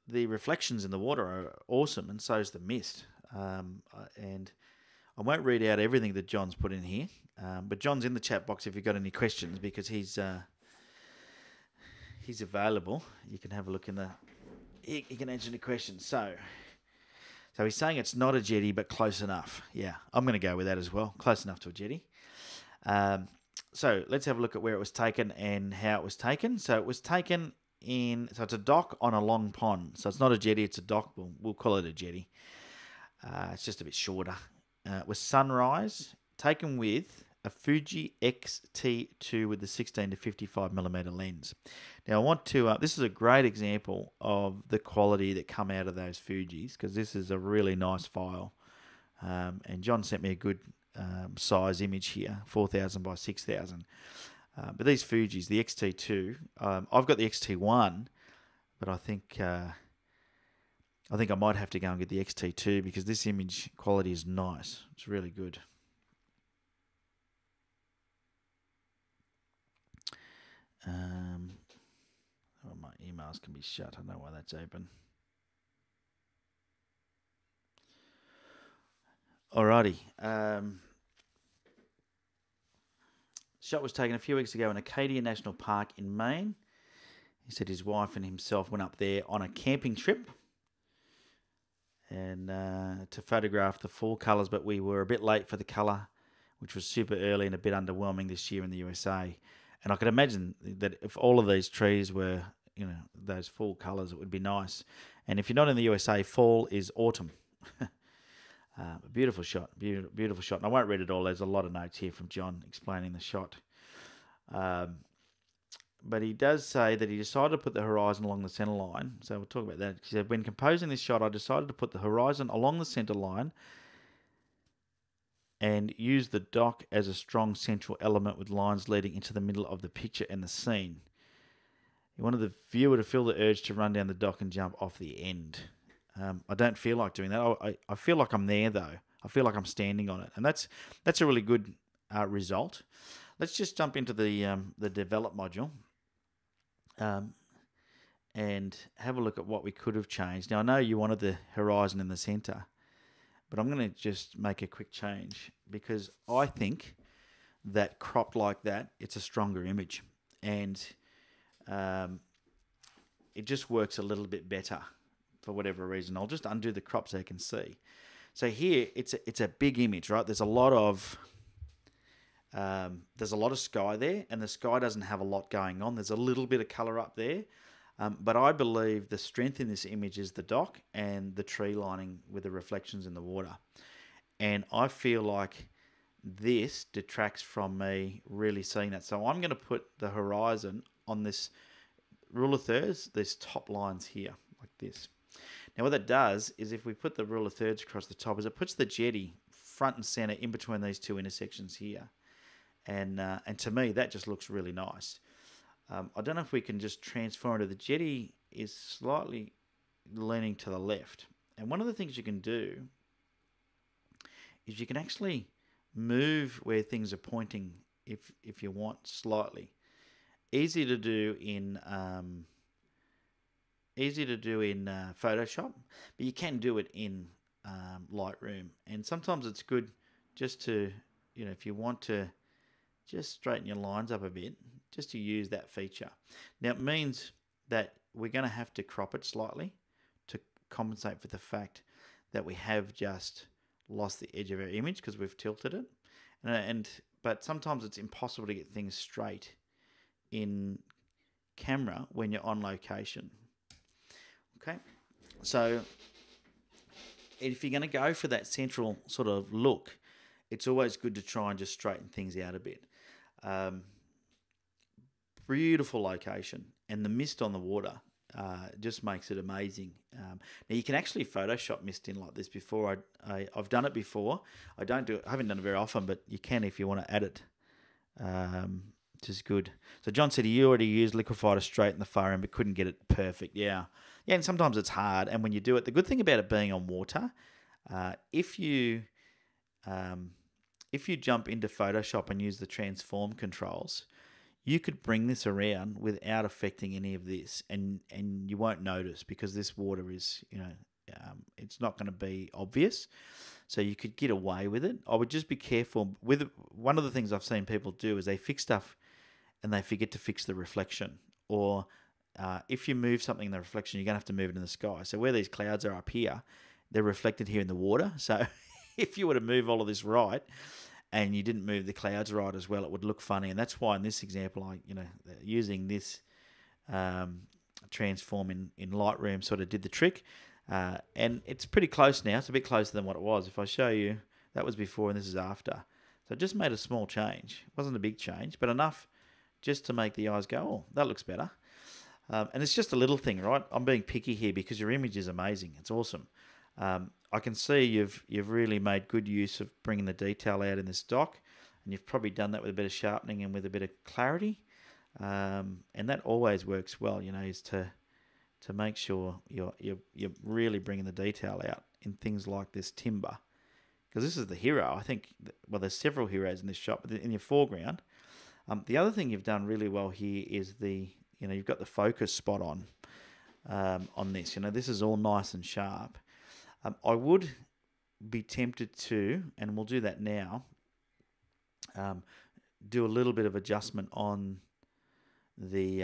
reflections in the water are awesome, and so is the mist. And I won't read out everything that John's put in here, but John's in the chat box if you've got any questions, because he's available. You can have a look in the. He can answer any questions. So he's saying it's not a jetty, but close enough. Yeah, I'm going to go with that as well. Close enough to a jetty. So let's have a look at where it was taken and how it was taken. So it was taken in, so it's a dock on a long pond. So it's not a jetty, it's a dock. We'll call it a jetty. It's just a bit shorter. It was sunrise, taken with a Fuji X-T2 with the 16 to 55mm lens. Now I want to, this is a great example of the quality that come out of those Fujis, because this is a really nice file. And John sent me a good size image here, 4000 by 6000. But these Fujis, the X-T2, I've got the X-T1, but I think I might have to go and get the X-T2 because this image quality is nice. It's really good. Oh, my emails can be shut. I don't know why that's open. Alrighty. Shot was taken a few weeks ago in Acadia National Park in Maine. He said his wife and himself went up there on a camping trip and to photograph the fall colours, but we were a bit late for the colour, which was super early and a bit underwhelming this year in the USA. And I could imagine that if all of these trees were, you know, those fall colours, it would be nice. And if you're not in the USA, fall is autumn. A beautiful shot, beautiful shot. And I won't read it all. There's a lot of notes here from John explaining the shot. But he does say that he decided to put the horizon along the centre line. So we'll talk about that. He said, when composing this shot, I decided to put the horizon along the centre line and use the dock as a strong central element with lines leading into the middle of the picture and the scene. You wanted the viewer to feel the urge to run down the dock and jump off the end. I don't feel like doing that. I feel like I'm there though. I feel like I'm standing on it, and that's a really good result. Let's just jump into the develop module and have a look at what we could have changed. Now I know you wanted the horizon in the center, but I'm going to just make a quick change because I think that cropped like that, it's a stronger image, and it just works a little bit better for whatever reason. I'll just undo the crop so you can see. So here, it's a big image, right? There's a lot of sky there, and the sky doesn't have a lot going on. There's a little bit of color up there, but I believe the strength in this image is the dock and the tree lining with the reflections in the water. And I feel like this detracts from me really seeing that. So I'm going to put the horizon on this rule of thirds, these top lines here, like this. Now what that does is if we put the rule of thirds across the top, is it puts the jetty front and center in between these two intersections here. And to me, that just looks really nice. I don't know if we can just transform it. The jetty is slightly leaning to the left. And one of the things you can do is you can actually move where things are pointing if you want slightly. Easy to do in Photoshop, but you can do it in Lightroom. And sometimes it's good just to, if you want to just straighten your lines up a bit, just to use that feature. Now it means that we're going to have to crop it slightly to compensate for the fact that we have just lost the edge of our image because we've tilted it. But sometimes it's impossible to get things straight in camera when you're on location. Okay, so if you're going to go for that central sort of look, it's always good to try and just straighten things out a bit. Beautiful location, and the mist on the water just makes it amazing. Now you can actually Photoshop mist in like this before. I've done it before. I haven't done it very often, but you can if you want to add it. Which is good. So John said he already used Liquify to straighten the far end, but couldn't get it perfect. Yeah, and sometimes it's hard. And when you do it, the good thing about it being on water, if you jump into Photoshop and use the transform controls, you could bring this around without affecting any of this, and you won't notice because this water is, it's not going to be obvious. So you could get away with it. I would just be careful with one of the things I've seen people do is they fix stuff and they forget to fix the reflection. Or if you move something in the reflection, you're going to have to move it in the sky. So where these clouds are up here, they're reflected here in the water. So if you were to move all of this right and you didn't move the clouds right as well, it would look funny. And that's why in this example, using this transform in Lightroom sort of did the trick. And it's pretty close now. It's a bit closer than what it was. If I show you, that was before and this is after. So I just made a small change. It wasn't a big change, but enough just to make the eyes go, oh, that looks better. And it's just a little thing, right? I'm being picky here because your image is amazing. It's awesome. I can see you've really made good use of bringing the detail out in this dock, and you've probably done that with a bit of sharpening and with a bit of clarity. And that always works well, is to make sure you're really bringing the detail out in things like this timber, because this is the hero. I think, well, there's several heroes in this shot, but in your foreground. The other thing you've done really well here is you've got the focus spot on this. This is all nice and sharp. I would be tempted to, and we'll do that now, do a little bit of adjustment on the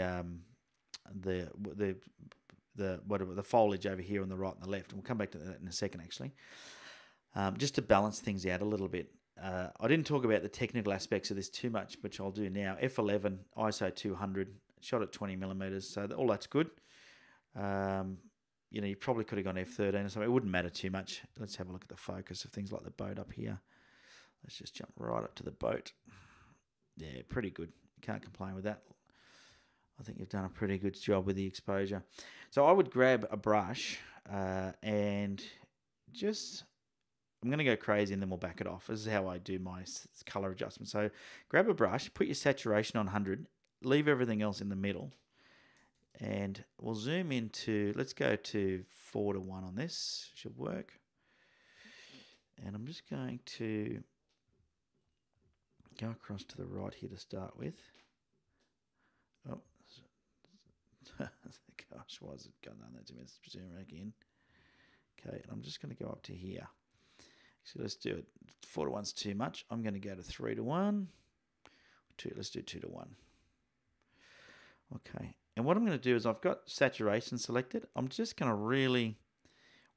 foliage over here on the right and the left, and we'll come back to that in a second actually, just to balance things out a little bit. I didn't talk about the technical aspects of this too much, which I'll do now. F11, ISO 200, shot at 20mm, so all that's good. You probably could have gone F13 or something. It wouldn't matter too much. Let's have a look at the focus of things like the boat up here. Let's just jump right up to the boat. Yeah, pretty good. Can't complain with that. I think you've done a pretty good job with the exposure. So I would grab a brush and just I'm going to go crazy and then we'll back it off. This is how I do my color adjustment. So grab a brush, put your saturation on 100, leave everything else in the middle, and we'll zoom into, let's go to 4:1 on this. Should work. And I'm just going to go across to the right here to start with. Oh, gosh, why is it going on there? Zoom again. Okay, and I'm just going to go up to here. So let's do it. 4:1's too much. I'm going to go to 3:1. Let's do 2:1. Okay, and what I'm going to do is I've got saturation selected. I'm just going to really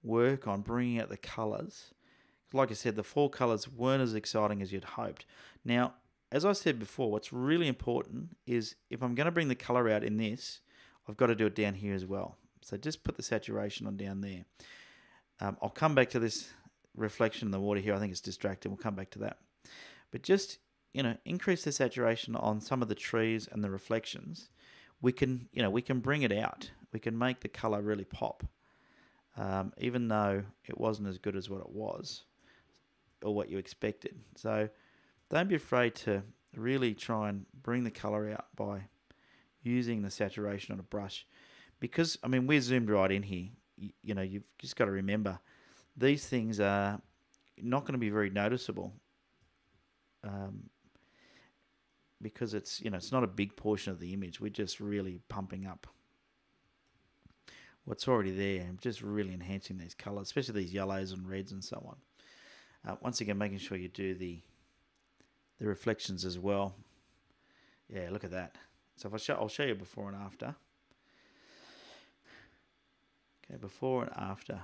work on bringing out the colors. Like I said, the fall colors weren't as exciting as you'd hoped. Now, as I said before, what's really important is if I'm going to bring the color out in this, I've got to do it down here as well. So just put the saturation on down there. I'll come back to this reflection in the water here. I think it's distracting. We'll come back to that. But just, increase the saturation on some of the trees and the reflections. We can bring it out. We can make the color really pop. Even though it wasn't as good as what it was or what you expected. So don't be afraid to really try and bring the color out by using the saturation on a brush. Because, we're zoomed right in here. You've just got to remember, these things are not going to be very noticeable because it's not a big portion of the image. We're just really pumping up what's already there and just really enhancing these colors, especially these yellows and reds and so on. Once again, making sure you do the reflections as well. Yeah, look at that. So if I'll show you before and after. Okay, before and after.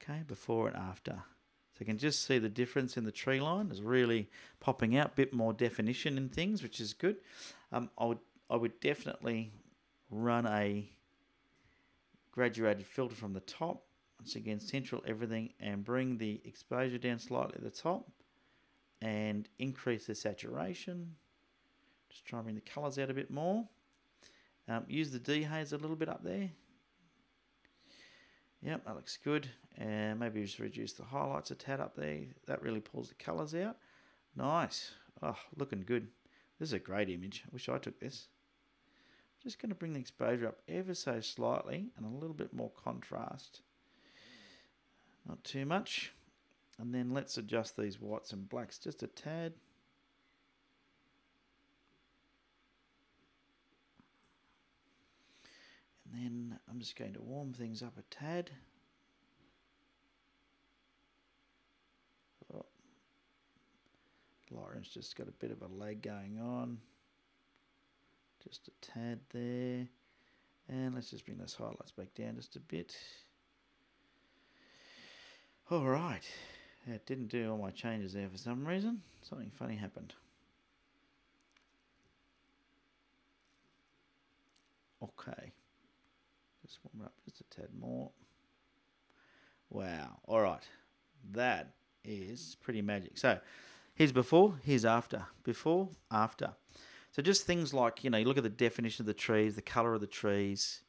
Okay, before and after. So you can just see the difference in the tree line is really popping out, a bit more definition in things, which is good. I would definitely run a graduated filter from the top. Once again, central everything and bring the exposure down slightly at the top and increase the saturation. Just try and bring the colours out a bit more. Use the dehaze a little bit up there. Yep, that looks good. And maybe just reduce the highlights a tad up there. That really pulls the colours out. Nice. Oh, looking good. This is a great image. I wish I took this. Just going to bring the exposure up ever so slightly and a little bit more contrast. Not too much. And then let's adjust these whites and blacks just a tad. And then I'm just going to warm things up a tad. Oh. Lightroom's just got a bit of a lag going on. Just a tad there. And let's just bring those highlights back down just a bit. Alright. It didn't do all my changes there for some reason. Something funny happened. Okay. Just warm it up just a tad more. Wow. Alright. That is pretty magic. So, here's before, here's after. Before, after. So just things like, you look at the definition of the trees, the colour of the trees.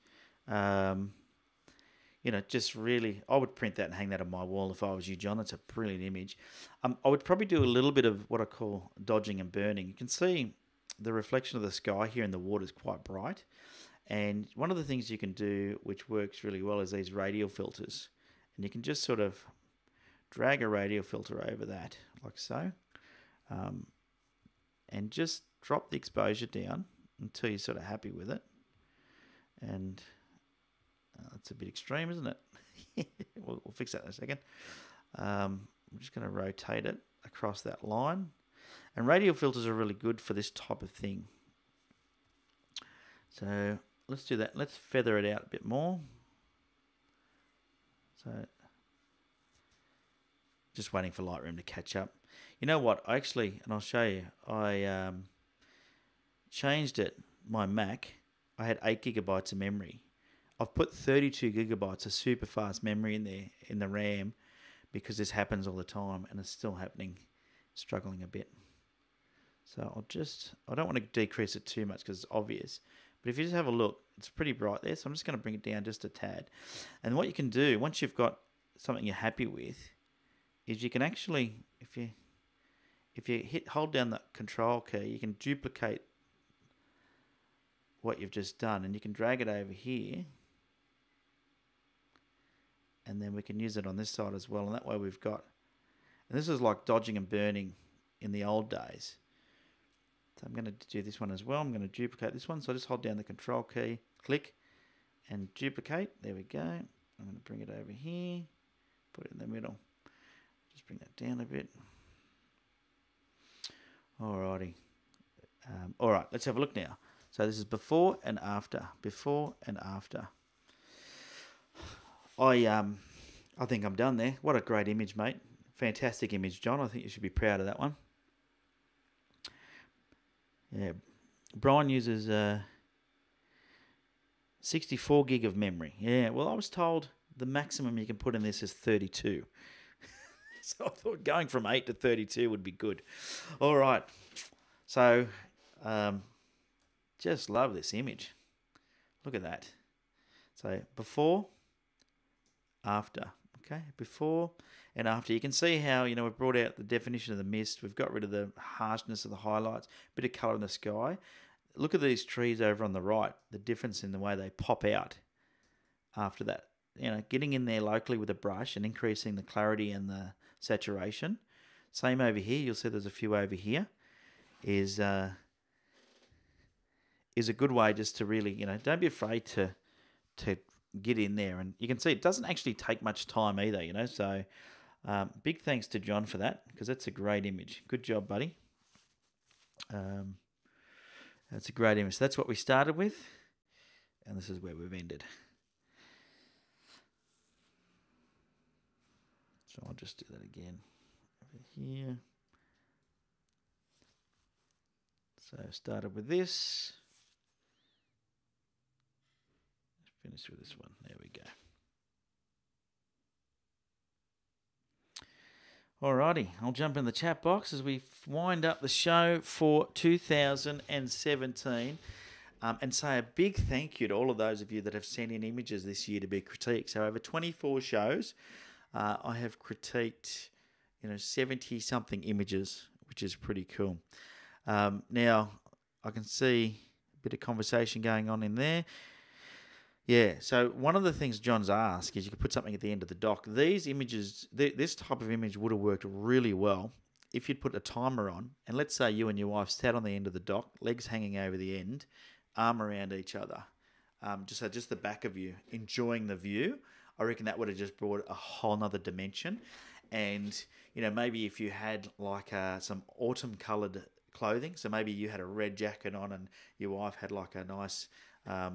Just really, I would print that and hang that on my wall if I was you, John. That's a brilliant image. I would probably do a little bit of what I call dodging and burning. You can see the reflection of the sky here in the water is quite bright. And one of the things you can do, which works really well, is these radial filters. And you can just sort of drag a radial filter over that, like so. And just drop the exposure down until you're sort of happy with it. And that's a bit extreme, isn't it? We'll fix that in a second. I'm just going to rotate it across that line. And radial filters are really good for this type of thing. So let's do that. Let's feather it out a bit more. So just waiting for Lightroom to catch up. You know what? And I'll show you. I changed it. My Mac, I had 8 gigabytes of memory. I've put 32 gigabytes of super fast memory in there in the RAM because this happens all the time and it's still happening, struggling a bit. So I don't want to decrease it too much because it's obvious. But if you just have a look, it's pretty bright there. So I'm just going to bring it down just a tad. And what you can do, once you've got something you're happy with, is you can actually, if you hold down the control key, you can duplicate what you've just done, and you can drag it over here, and then we can use it on this side as well, and that way we've got, and this is like dodging and burning in the old days. So I'm going to do this one as well. I'm going to duplicate this one, so I just hold down the control key, click, and duplicate. There we go. I'm going to bring it over here, put it in the middle. Just bring that down a bit. Alrighty. All right, let's have a look now. So this is before and after. Before and after. I think I'm done there. What a great image, mate. Fantastic image, John. I think you should be proud of that one. Yeah. Brian uses 64 gig of memory. Yeah, well, I was told the maximum you can put in this is 32. So I thought going from 8 to 32 would be good. All right. So, just love this image. Look at that. So, before, after. Okay, before and after. You can see how, you know, we've brought out the definition of the mist. We've got rid of the harshness of the highlights. Bit of colour in the sky. Look at these trees over on the right. The difference in the way they pop out after that. You know, getting in there locally with a brush and increasing the clarity and the saturation. Same over here. You'll see there's a few over here. Is a good way just to really, you know, don't be afraid to get in there. And you can see it doesn't actually take much time either, you know. So big thanks to John for that, because that's a great image. Good job, buddy. That's a great image. So that's what we started with, and this is where we've ended. So I'll just do that again over here. So started with this. Finish with this one. There we go. Alrighty, I'll jump in the chat box as we wind up the show for 2017 and say a big thank you to all of those of you that have sent in images this year to be critiqued. So over 24 shows, I have critiqued, you know, 70-something images, which is pretty cool. Now, I can see a bit of conversation going on in there. Yeah, so one of the things John's asked is you could put something at the end of the dock. These images, this type of image would have worked really well if you'd put a timer on, and let's say you and your wife sat on the end of the dock, legs hanging over the end, arm around each other, just the back of you, enjoying the view. I reckon that would have just brought a whole nother dimension. And, you know, maybe if you had like some autumn-coloured clothing, so maybe you had a red jacket on and your wife had like a nice...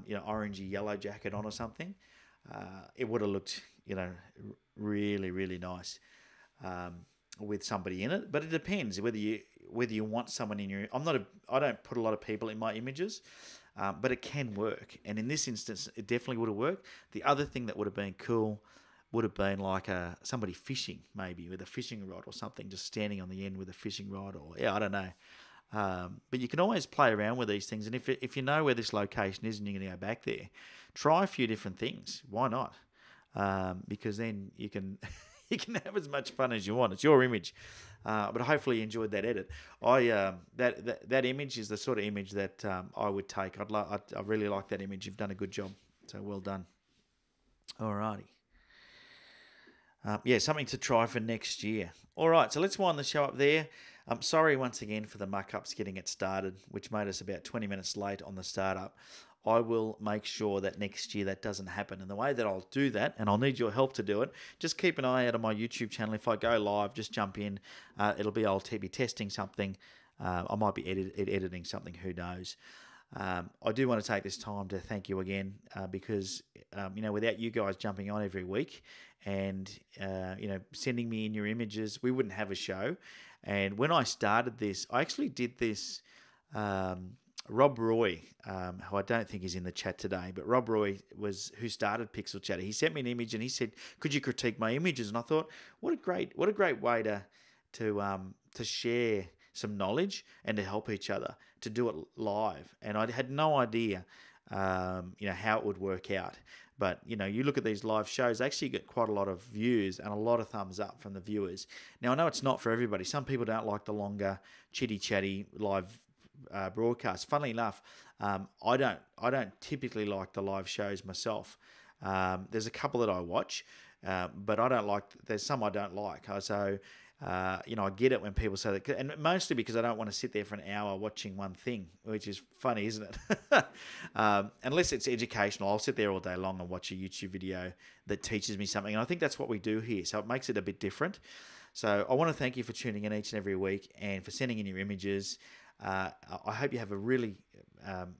you know, orangey yellow jacket on or something, it would have looked, you know, really, really nice with somebody in it. But it depends whether you want someone in your. I don't put a lot of people in my images, but it can work. And in this instance, it definitely would have worked. The other thing that would have been cool would have been like somebody fishing, maybe with a fishing rod or something, just standing on the end with a fishing rod, or I don't know. But you can always play around with these things, and if you know where this location is and you're going to go back there, try a few different things. Why not? Because then you can you can have as much fun as you want. It's your image, but hopefully you enjoyed that edit. That image is the sort of image that I would take. I really like that image. You've done a good job, so well done. Alrighty. Yeah, something to try for next year. All right, so let's wind the show up there. I'm sorry once again for the muck-ups getting it started, which made us about 20 minutes late on the startup. I will make sure that next year that doesn't happen. And the way that I'll do that, and I'll need your help to do it, just keep an eye out on my YouTube channel. If I go live, just jump in. I'll be testing something. I might be editing something, who knows. I do want to take this time to thank you again because, you know, without you guys jumping on every week and, you know, sending me in your images, we wouldn't have a show. And when I started this, I actually did this, Rob Roy, who I don't think is in the chat today, but Rob Roy who started Pixel Chatter. He sent me an image and he said, "Could you critique my images?" And I thought, what a great way to share some knowledge and to help each other, to do it live. And I had no idea, you know, how it would work out. But, you look at these live shows, they actually get quite a lot of views and a lot of thumbs up from the viewers. Now, I know it's not for everybody. Some people don't like the longer, chitty-chatty live broadcasts. Funnily enough, I don't typically like the live shows myself. There's a couple that I watch, but I don't like. There's some I don't like. So, I get it when people say that, and mostly because I don't want to sit there for an hour watching one thing, which is funny, isn't it? Unless it's educational, I'll sit there all day long and watch a YouTube video that teaches me something, and I think that's what we do here. So it makes it a bit different. So I want to thank you for tuning in each and every week and for sending in your images. I hope you have a really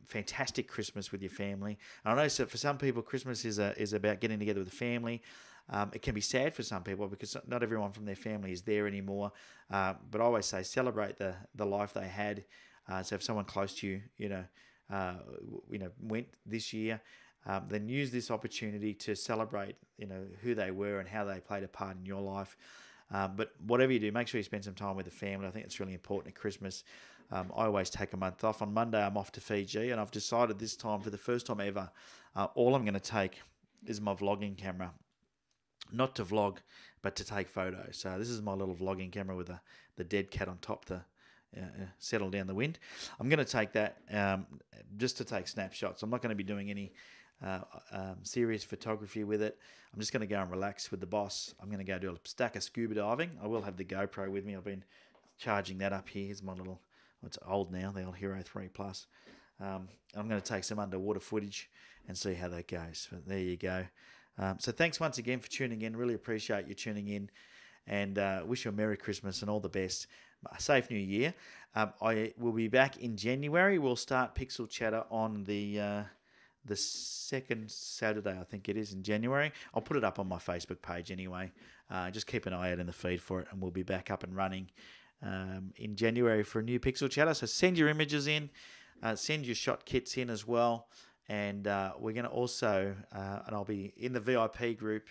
fantastic Christmas with your family. And I know for some people, Christmas is about getting together with the family. It can be sad for some people because not everyone from their family is there anymore. But I always say celebrate the life they had. So if someone close to you, went this year, then use this opportunity to celebrate, who they were and how they played a part in your life. But whatever you do, make sure you spend some time with the family. I think it's really important at Christmas. I always take a month off. On Monday, I'm off to Fiji, and I've decided this time, for the first time ever, all I'm going to take is my vlogging camera. Not to vlog, but to take photos. So this is my little vlogging camera with the dead cat on top to settle down the wind. I'm going to take that just to take snapshots. I'm not going to be doing any serious photography with it. I'm just going to go and relax with the boss. I'm going to go do a stack of scuba diving. I will have the GoPro with me. I've been charging that up here. Here's my little, it's old now, the old Hero 3 Plus. I'm going to take some underwater footage and see how that goes. But there you go. So thanks once again for tuning in. Really appreciate you tuning in, and wish you a Merry Christmas and all the best. A safe New Year. I will be back in January. We'll start Pixel Chatter on the second Saturday, I think it is, in January. I'll put it up on my Facebook page anyway. Just keep an eye out in the feed for it, and we'll be back up and running in January for a new Pixel Chatter. So send your images in, send your shot kits in as well. And we're going to also, and I'll be in the VIP group,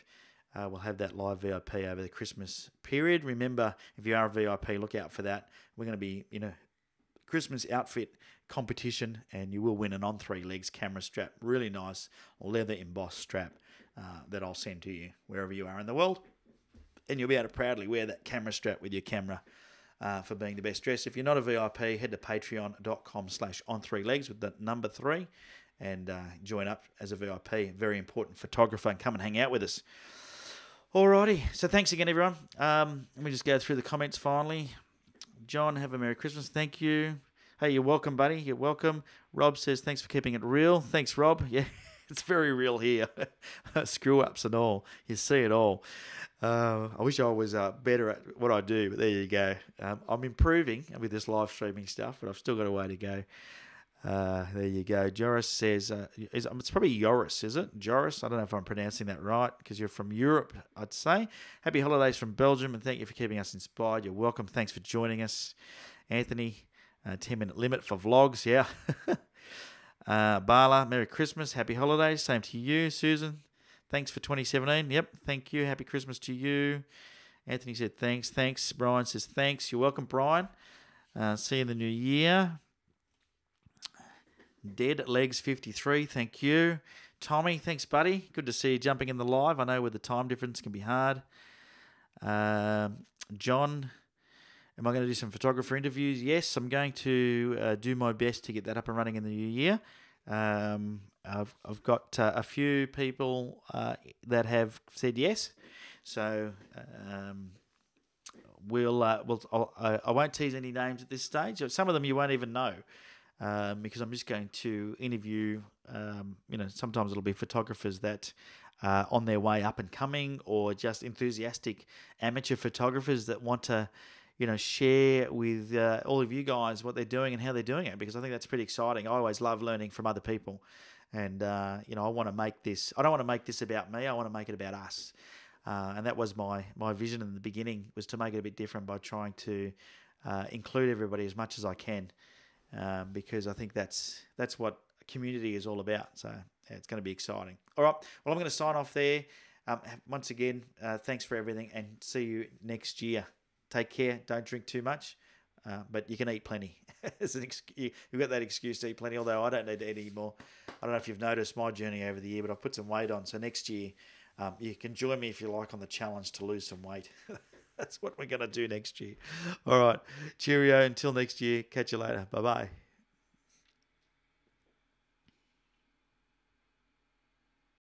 we'll have that live VIP over the Christmas period. Remember, if you are a VIP, look out for that. We're going to be, Christmas outfit competition, and you will win an on 3 legs camera strap. Really nice leather embossed strap that I'll send to you wherever you are in the world. And you'll be able to proudly wear that camera strap with your camera for being the best dressed. If you're not a VIP, head to patreon.com/on3legs with the number 3. And join up as a VIP, very important photographer, and come and hang out with us. Alrighty, so thanks again, everyone. Let me just go through the comments finally. John, have a Merry Christmas. Thank you. Hey, you're welcome, buddy. You're welcome. Rob says, thanks for keeping it real. Thanks, Rob. Yeah, it's very real here. Screw-ups and all. You see it all. I wish I was better at what I do, but there you go. I'm improving with this live streaming stuff, but I've still got a way to go. There you go. Joris says, it's probably Joris, is it? Joris? I don't know if I'm pronouncing that right, because you're from Europe, I'd say. Happy holidays from Belgium, and thank you for keeping us inspired. You're welcome. Thanks for joining us. Anthony, 10-minute limit for vlogs, yeah. Bala, Merry Christmas. Happy holidays. Same to you. Susan, thanks for 2017. Yep, thank you. Happy Christmas to you. Anthony said thanks. Thanks. Brian says thanks. You're welcome, Brian. See you in the new year. Dead Legs 53, thank you. Tommy, thanks, buddy. Good to see you jumping in the live. I know with the time difference can be hard. John, am I going to do some photographer interviews? Yes, I'm going to do my best to get that up and running in the new year. I've got a few people that have said yes, so I won't tease any names at this stage. Some of them you won't even know. Because I'm just going to interview, sometimes it'll be photographers that are on their way up and coming, or just enthusiastic amateur photographers that want to, share with all of you guys what they're doing and how they're doing it, because I think that's pretty exciting. I always love learning from other people. And, I want to make this, I don't want to make this about me. I want to make it about us. And that was my vision in the beginning, was to make it a bit different by trying to include everybody as much as I can. Because I think that's what community is all about. So yeah, it's going to be exciting. All right. Well, I'm going to sign off there. Once again, thanks for everything, and see you next year. Take care. Don't drink too much. But you can eat plenty. You've got that excuse to eat plenty, although I don't need to eat anymore. I don't know if you've noticed my journey over the year, but I've put some weight on. So next year, you can join me if you like on the challenge to lose some weight. That's what we're going to do next year. All right. Cheerio. Until next year. Catch you later. Bye-bye.